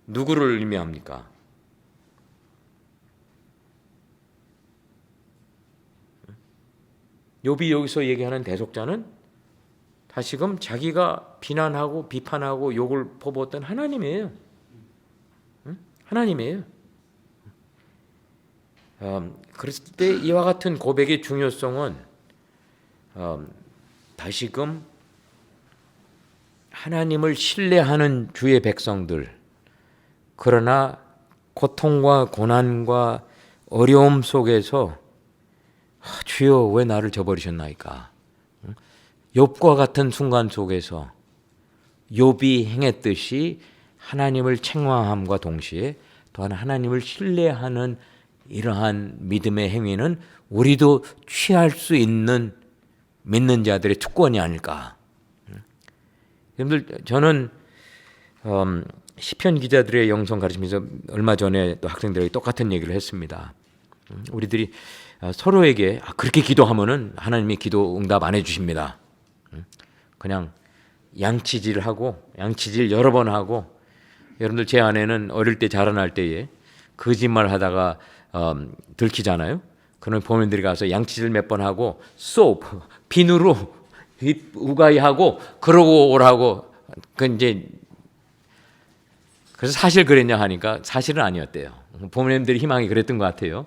누구를 의미합니까? 욥이 여기서 얘기하는 대속자는 다시금 자기가 비난하고 비판하고 욕을 퍼부었던 하나님이에요. 하나님이에요. 그랬을 때 이와 같은 고백의 중요성은 다시금 하나님을 신뢰하는 주의 백성들, 그러나 고통과 고난과 어려움 속에서 주여 왜 나를 저버리셨나이까? 욥과 같은 순간 속에서 욥이 행했듯이 하나님을 책망함과 동시에 또한 하나님을 신뢰하는 이러한 믿음의 행위는 우리도 취할 수 있는 믿는 자들의 특권이 아닐까? 여러분들, 저는 시편 기자들의 영성 가르치면서 얼마 전에 또 학생들에게 똑같은 얘기를 했습니다. 우리들이 서로에게 그렇게 기도하면은 하나님이 기도 응답 안 해주십니다. 그냥 양치질하고 양치질 여러 번 하고, 여러분들 제 아내는 어릴 때 자라날 때에 거짓말 하다가 들키잖아요. 그런 보면들이 가서 양치질 몇 번 하고 소프 비누로 우가이 하고 그러고 오라고. 이제 그래서 사실 그랬냐 하니까 사실은 아니었대요. 부모님들이 희망이 그랬던 것 같아요.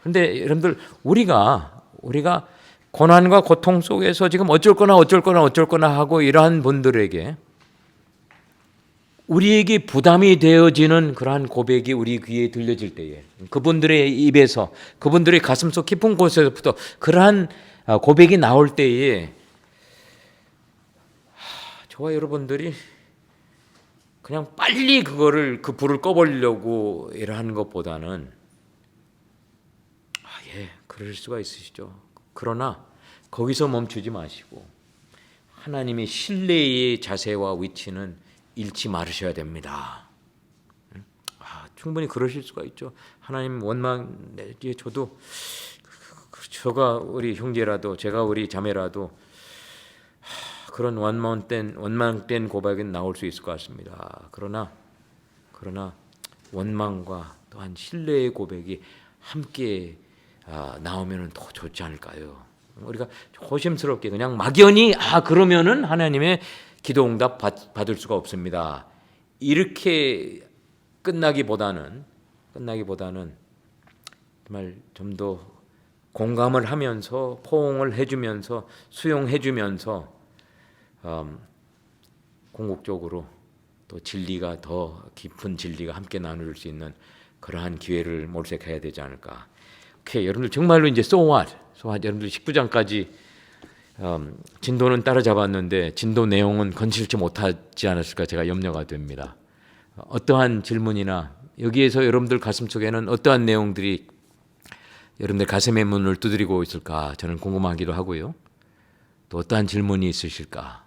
그런데 여러분들, 우리가 고난과 고통 속에서 지금 어쩔 거나 하고 이러한 분들에게 우리에게 부담이 되어지는 그러한 고백이 우리 귀에 들려질 때에, 그분들의 입에서, 그분들의 가슴속 깊은 곳에서부터 그러한 고백이 나올 때에 저와 여러분들이 그냥 빨리 그 불을 꺼버리려고 이러한 것보다는 그럴 수가 있으시죠. 그러나 거기서 멈추지 마시고 하나님의 신뢰의 자세와 위치는 잃지 말으셔야 됩니다. 충분히 그러실 수가 있죠. 하나님 원망에 저도, 저가 우리 형제라도, 제가 우리 자매라도 그런 원망된 고백은 나올 수 있을 것 같습니다. 그러나 그러나 원망과 또한 신뢰의 고백이 함께 나오면은 더 좋지 않을까요? 우리가 조심스럽게 그냥 막연히 그러면은 하나님의 기도 응답 받을 수가 없습니다. 이렇게 끝나기보다는 정말 좀 더 공감을 하면서 포옹을 해주면서 수용해주면서 궁극적으로 또 진리가 더 깊은 진리가 함께 나눌 수 있는 그러한 기회를 몰색해야 되지 않을까. 오케이, 여러분들 정말로 이제 so what 여러분들 19장까지 진도는 따라잡았는데 진도 내용은 건실치 못하지 않았을까 제가 염려가 됩니다. 어떠한 질문이나 여기에서 여러분들 가슴속에는 어떠한 내용들이 여러분들 가슴의 문을 두드리고 있을까 저는 궁금하기도 하고요. 또 어떠한 질문이 있으실까.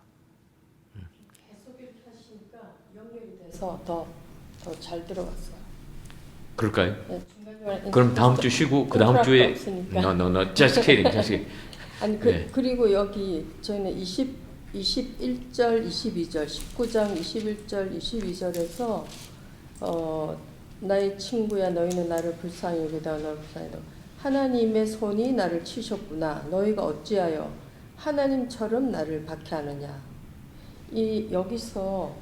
계속 이렇게 하시니까 연결이 돼서 더 잘 들어갔어요. 그럴까요? 네, 중간중간에 그럼 다음 주 쉬고 그 다음 주에 없으니까. no just kidding. 아니 네. 그리고 여기 저희는 21절, 22절, 19장 21절, 22절에서 나의 친구야 너희는 나를 불쌍히 여기다가 너를 불쌍히 여기다가 하나님의 손이 나를 치셨구나. 너희가 어찌하여 하나님처럼 나를 박해하느냐. 여기서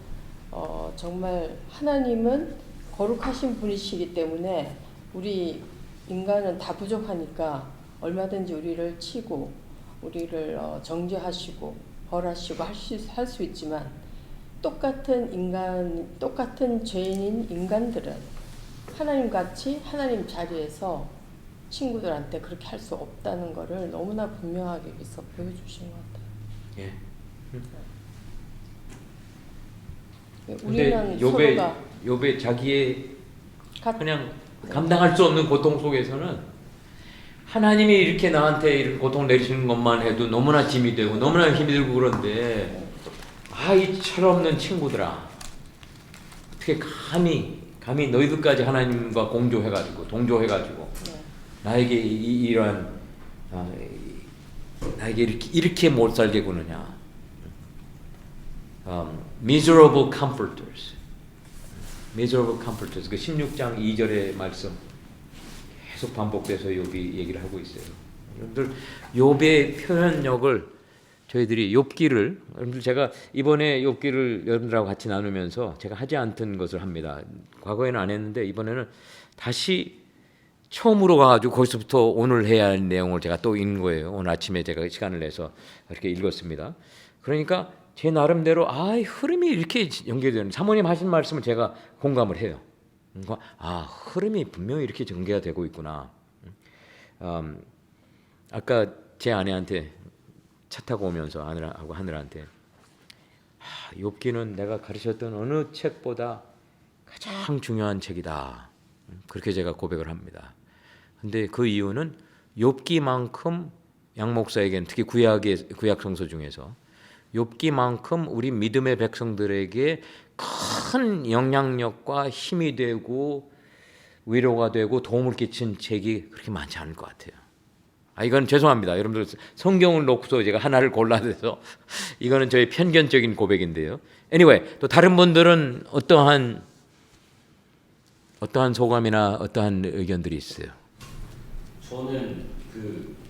정말 하나님은 거룩하신 분이시기 때문에 우리 인간은 다 부족하니까 얼마든지 우리를 치고 우리를 정죄하시고 벌하시고 할 수 있지만 똑같은 죄인인 인간들은 하나님같이 하나님 자리에서 친구들한테 그렇게 할 수 없다는 것을 너무나 분명하게 여기서 보여주신 것 같아요. 예. 우리는 근데 서로가 욥의 자기의 그냥 감당할 수 없는 고통 속에서는 하나님이 이렇게 나한테 이렇게 고통 내리시는 것만 해도 너무나 짐이 되고 너무나 힘이 들고 그런데 이 철없는 친구들아 어떻게 감히 너희들까지 하나님과 동조해가지고 나에게 이러한 나에게 이렇게 못 살게 구느냐. Miserable comforters. 그 16장 2절의 말씀 계속 반복돼서 욥이 얘기를 하고 있어요. 여러분들 욥의 표현력을 저희들이 여러분들 제가 이번에 욥기를 여러분들하고 같이 나누면서 제가 하지 않던 것을 합니다. 과거에는 안 했는데 이번에는 다시 처음으로 가가지고 거기서부터 오늘 해야 할 내용을 제가 또 읽는 거예요. 오늘 아침에 제가 시간을 내서 이렇게 읽었습니다. 그러니까 제 나름대로 흐름이 이렇게 연결되는 사모님 하신 말씀을 제가 공감을 해요. 흐름이 분명히 이렇게 전개가 되고 있구나. 아까 제 아내한테 차 타고 오면서 하늘한테 욥기는 내가 가르쳤던 어느 책보다 가장 중요한 책이다. 그렇게 제가 고백을 합니다. 근데 그 이유는 욥기만큼 양 목사에게는 특히 구약 성서 중에서 욥기만큼 우리 믿음의 백성들에게 큰 영향력과 힘이 되고 위로가 되고 도움을 끼친 책이 그렇게 많지 않을 것 같아요. 이건 죄송합니다. 여러분들 성경을 놓고서 제가 하나를 골라내서 이거는 저의 편견적인 고백인데요. Anyway, 또 다른 분들은 어떠한 소감이나 어떠한 의견들이 있어요? 저는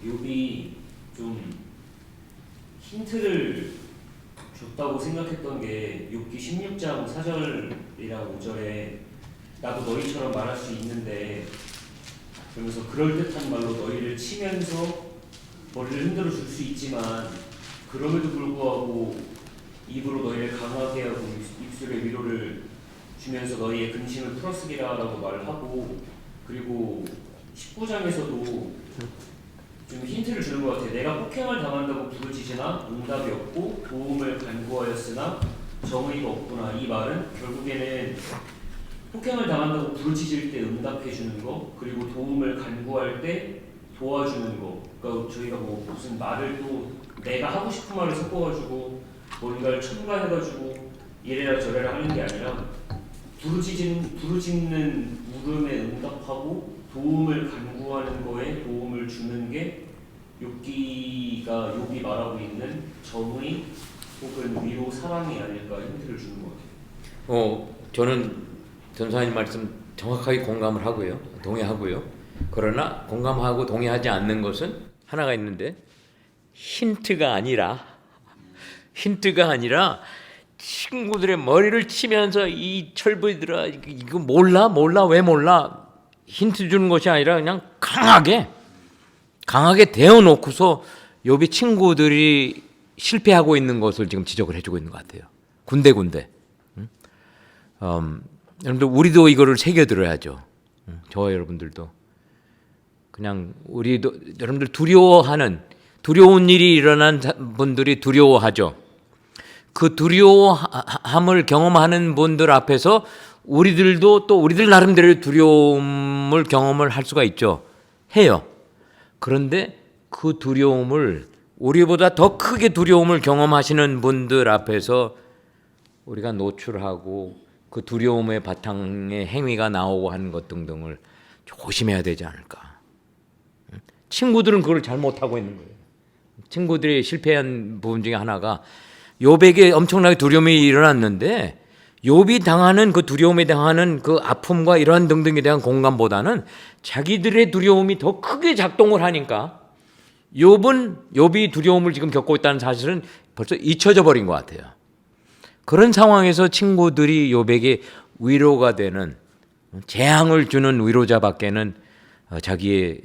욥이 좀 힌트를 줬다고 생각했던 게 욥기 16장 4절이랑 5절에 나도 너희처럼 말할 수 있는데 그러면서 그럴듯한 말로 너희를 치면서 머리를 흔들어 줄 수 있지만 그럼에도 불구하고 입으로 너희를 강하게 하고 입술에 위로를 주면서 너희의 근심을 풀어쓰기라 라고 말을 하고 그리고 19장에서도 좀 힌트를 주는 것 같아요. 내가 폭행을 당한다고 부르짖으나 응답이 없고 도움을 간구하였으나 정의가 없구나. 이 말은 결국에는 폭행을 당한다고 부르짖을 때 응답해 주는 거, 그리고 도움을 간구할 때 도와주는 거. 그러니까 저희가 무슨 말을 또 내가 하고 싶은 말을 섞어가지고 뭔가를 첨가해가지고 이래라 저래라 하는 게 아니라 부르짖는 물음에 응답하고 도움을 간구하는 거에 도움을 주는 게 욥이 말하고 있는 정의 혹은 위로 사랑이 아닐까 힌트를 주는 것 같아요. 저는 전사님 말씀 정확하게 공감을 하고요. 동의하고요. 그러나 공감하고 동의하지 않는 것은 하나가 있는데 힌트가 아니라 친구들의 머리를 치면서 이 철부들아 이거 몰라 왜 몰라 힌트 주는 것이 아니라 그냥 강하게 대어놓고서 욥이 친구들이 실패하고 있는 것을 지금 지적을 해주고 있는 것 같아요. 군데군데. 여러분들 우리도 이거를 새겨들어야죠. 저와 여러분들도 그냥 우리도 여러분들 두려운 일이 일어난 분들이 두려워하죠. 그 두려움을 경험하는 분들 앞에서 우리들도 또 우리들 나름대로의 두려움을 경험을 할 수가 있죠. 해요. 그런데 그 두려움을 우리보다 더 크게 두려움을 경험하시는 분들 앞에서 우리가 노출하고 그 두려움의 바탕에 행위가 나오고 하는 것 등등을 조심해야 되지 않을까. 친구들은 그걸 잘못하고 있는 거예요. 친구들이 실패한 부분 중에 하나가 욥에게 엄청나게 두려움이 일어났는데 욥이 당하는 그 두려움에 당하는 그 아픔과 이러한 등등에 대한 공감보다는 자기들의 두려움이 더 크게 작동을 하니까 욥이 두려움을 지금 겪고 있다는 사실은 벌써 잊혀져 버린 것 같아요. 그런 상황에서 친구들이 욥에게 위로가 되는 재앙을 주는 위로자밖에는 자기의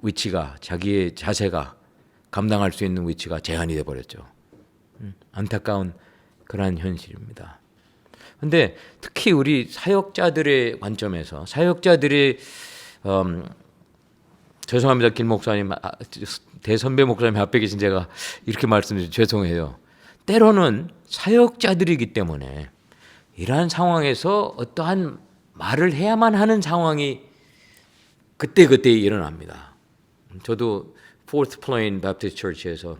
위치가 자기의 자세가 감당할 수 있는 위치가 제한이 돼 버렸죠. 안타까운 그러한 현실입니다. 그런데 특히 우리 사역자들의 관점에서 사역자들의 죄송합니다. 김 목사님, 대선배 목사님 앞에 계신 제가 이렇게 말씀드려 죄송해요. 때로는 사역자들이기 때문에 이러한 상황에서 어떠한 말을 해야만 하는 상황이 그때그때 일어납니다. 저도 Fourth Plain Baptist Church에서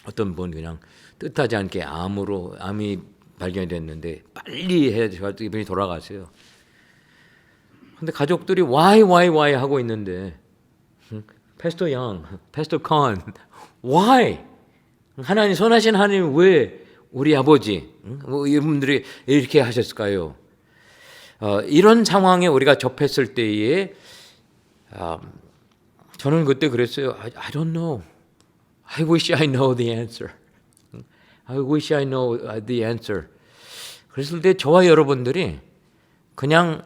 어떤 분 그냥 뜻하지 않게 암이 발견이 됐는데 빨리 해서 이분이 돌아가세요. 근데 가족들이 why 하고 있는데 패스터 양, 패스터 컨 why? 하나님 선하신 하나님 왜 우리 아버지 이분들이 이렇게 하셨을까요? 이런 상황에 우리가 접했을 때에 저는 그때 그랬어요. I don't know. I wish I know the answer. I wish I know the answer. 그랬을 때 저와 여러분들이 그냥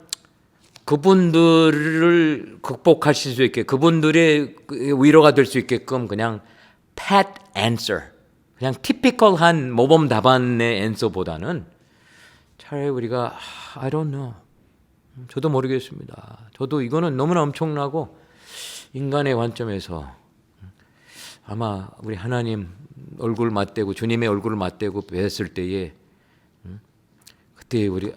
그분들을 극복하실 수 있게 그분들의 위로가 될 수 있게끔 그냥 pat answer 그냥 티피컬한 모범 답안의 answer보다는 차라리 우리가 I don't know. 저도 모르겠습니다. 저도 이거는 너무나 엄청나고 인간의 관점에서 아마 우리 하나님 얼굴 맞대고 주님의 얼굴을 맞대고 뵀을 때에 그때 우리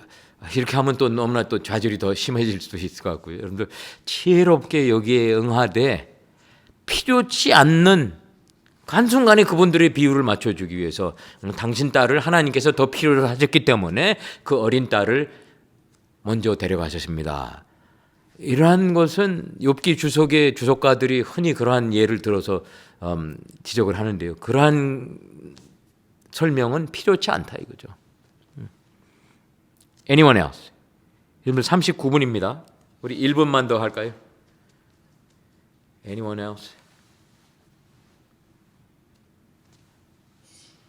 이렇게 하면 또 너무나 또 좌절이 더 심해질 수도 있을 것 같고요. 여러분들 지혜롭게 여기에 응하되 필요치 않는 한순간에 그분들의 비율을 맞춰주기 위해서 당신 딸을 하나님께서 더 필요로 하셨기 때문에 그 어린 딸을 먼저 데려가셨습니다. 이러한 것은 욥기 주석의 주석가들이 흔히 그러한 예를 들어서 지적을 하는데요. 그러한 설명은 필요치 않다 이거죠. Anyone else? 39분입니다. 우리 1분만 더 할까요? Anyone else?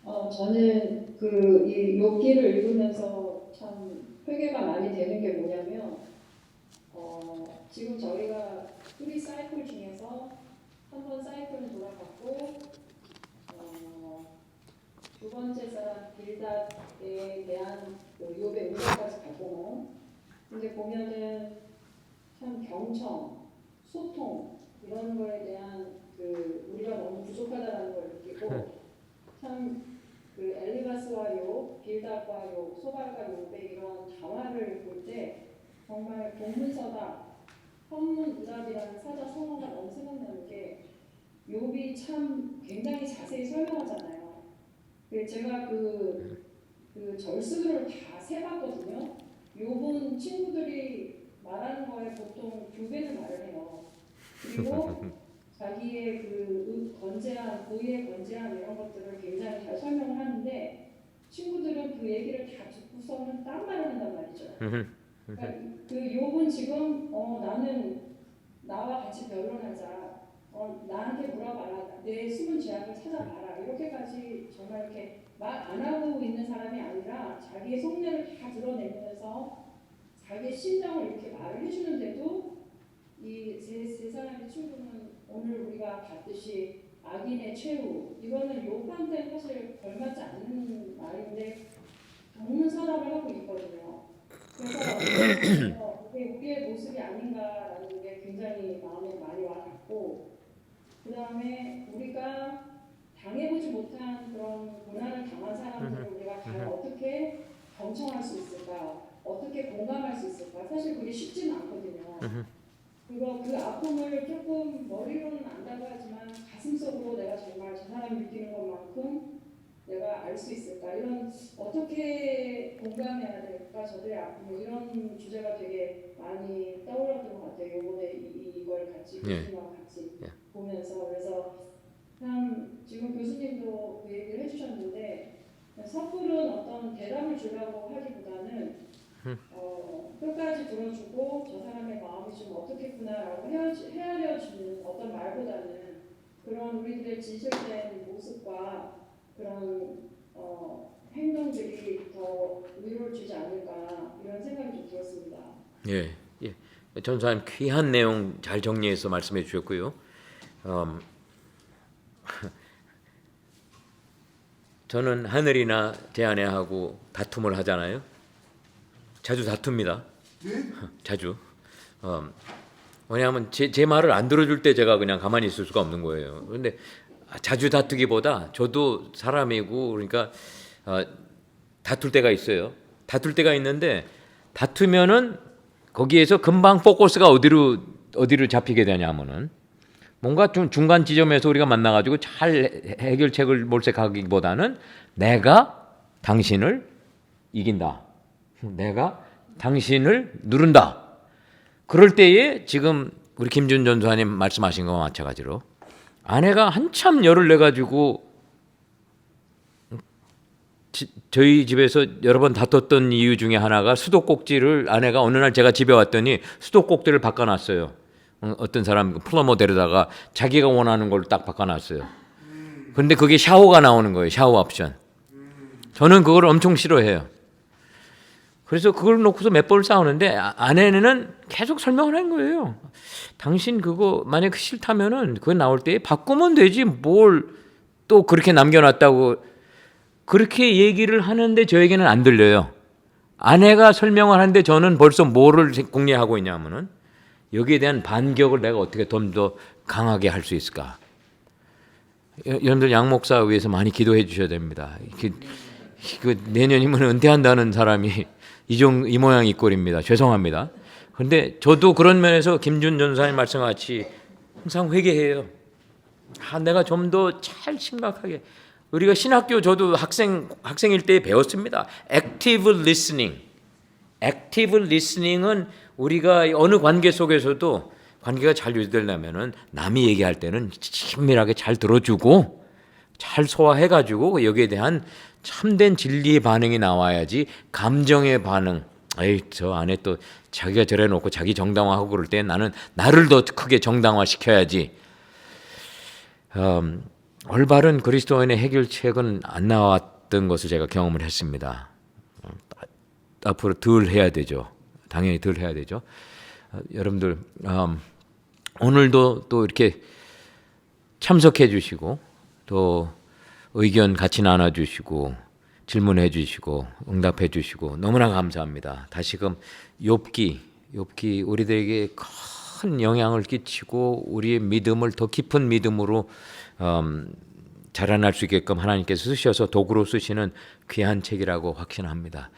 저는 이 욥기를 읽으면서 참 회개가 많이 되는 게 뭐냐면 지금 저희가 프리 사이클 중에서 한 번 사이클은 돌아갔고 두 번째 사람 빌닷에 대한 욥의 우정까지 가고 근데 보면은 참 경청, 소통 이런 거에 대한 우리가 너무 부족하다는 걸 느끼고 참 엘리바스와 욥, 빌닷과 욥, 소발과 욥의 이런 대화를 볼 때 정말 동문서답, 선문의답이라는 사자 성어가 너무 생각나는 게 욥이 참 굉장히 자세히 설명하잖아요. 제가 그 절수들을 다 세봤거든요. 욥은 친구들이 말하는 거에 보통 2배는 말을 해요. 그리고 자기의 건재함, 고의의 건재함 이런 것들을 굉장히 잘 설명을 하는데 친구들은 그 얘기를 다 듣고서는 딴 말을 한단 말이죠. 그러니까 그 욥은 지금 나는 나와 같이 변론하자. 나한테 물어봐라. 내 숨은 죄악을 찾아봐라. 이렇게까지 정말 이렇게 말 안 하고 있는 사람이 아니라 자기의 속내를 다 드러내면서 자기의 심정을 이렇게 말을 해주는데도 이 세 사람의 친구는 오늘 우리가 봤듯이 악인의 최후, 이거는 욥한테 사실 걸맞지 않는 말인데 돕는 사람을 하고 있거든요. 그래서 우리의 모습이 아닌가라는 게 굉장히 마음에 많이 와닿고, 그 다음에 우리가 당해보지 못한 그런 고난을 당한 사람들을 우리가 과연 어떻게 경청할 수 있을까, 어떻게 공감할 수 있을까, 사실 그게 쉽지는 않거든요. 그리고 그 아픔을 조금 머리로는 안다고 하지만 가슴속으로 내가 정말 저 사람이 느끼는 것만큼 내가 알 수 있을까, 이런 어떻게 공감해야 될까 저들의 아픔을, 이런 주제가 되게 많이 떠올랐던 것 같아요. 이번에 이걸 같이 교수님과 같이 보면서. 그래서 참 지금 교수님도 그 얘기를 해주셨는데, 섣부른 어떤 대답을 주려고 하기보다는 끝까지 들어주고 저 사람의 마음이 좀 어떻겠구나라고 헤아려주는 어떤 말보다는 그런 우리들의 진실된 모습과 그런 행동들이 더 위로를 주지 않을까, 이런 생각이 좀 들었습니다. 예, 전사님 귀한 내용 잘 정리해서 말씀해 주셨고요. 저는 하늘이나 제 아내하고 다툼을 하잖아요. 자주 다툽니다. 자주. 왜냐하면 제 말을 안 들어줄 때 제가 그냥 가만히 있을 수가 없는 거예요. 그런데 자주 다투기보다 저도 사람이고, 그러니까 다툴 때가 있어요. 다툴 때가 있는데 다투면은 거기에서 금방 포커스가 어디로 잡히게 되냐면은 뭔가 좀 중간 지점에서 우리가 만나가지고 잘 해결책을 몰색하기보다는 내가 당신을 이긴다, 내가 당신을 누른다. 그럴 때에 지금 우리 김준 전사님 말씀하신 것과 마찬가지로 아내가 한참 열을 내가지고 저희 집에서 여러 번 다퉜던 이유 중에 하나가 수도꼭지를, 아내가 어느 날 제가 집에 왔더니 수도꼭지를 바꿔놨어요. 어떤 사람 플러머 데려다가 자기가 원하는 걸 딱 바꿔놨어요. 그런데 그게 샤워가 나오는 거예요. 샤워 옵션. 저는 그걸 엄청 싫어해요. 그래서 그걸 놓고서 몇 번을 싸우는데 아내는 계속 설명을 한 거예요. 당신 그거 만약 싫다면은 그거 나올 때 바꾸면 되지 뭘 또 그렇게 남겨놨다고, 그렇게 얘기를 하는데 저에게는 안 들려요. 아내가 설명을 하는데 저는 벌써 뭐를 공략하고 있냐면은 여기에 대한 반격을 내가 어떻게 좀 더 강하게 할 수 있을까. 여러분들 양 목사 위해서 많이 기도해 주셔야 됩니다. 내년이면 은퇴한다는 사람이 이 모양 이 꼴입니다. 죄송합니다. 그런데 저도 그런 면에서 김준 전사님 말씀같이 항상 회개해요. 내가 좀 더 잘 심각하게, 우리가 신학교 저도 학생일 때 배웠습니다. Active listening. Active listening은 우리가 어느 관계 속에서도 관계가 잘 유지되려면은 남이 얘기할 때는 친밀하게 잘 들어주고 잘 소화해가지고 여기에 대한 참된 진리의 반응이 나와야지 감정의 반응. 저 안에 또 자기가 저래놓고 자기 정당화하고 그럴 때 나는 나를 더 크게 정당화시켜야지. 올바른 그리스도인의 해결책은 안 나왔던 것을 제가 경험을 했습니다. 앞으로 덜 해야 되죠. 당연히 덜 해야 되죠. 여러분들 오늘도 또 이렇게 참석해 주시고 또 의견 같이 나눠주시고 질문해 주시고 응답해 주시고 너무나 감사합니다. 다시금 욥기 우리들에게 큰 영향을 끼치고 우리의 믿음을 더 깊은 믿음으로 자라날 수 있게끔 하나님께서 쓰셔서 도구로 쓰시는 귀한 책이라고 확신합니다.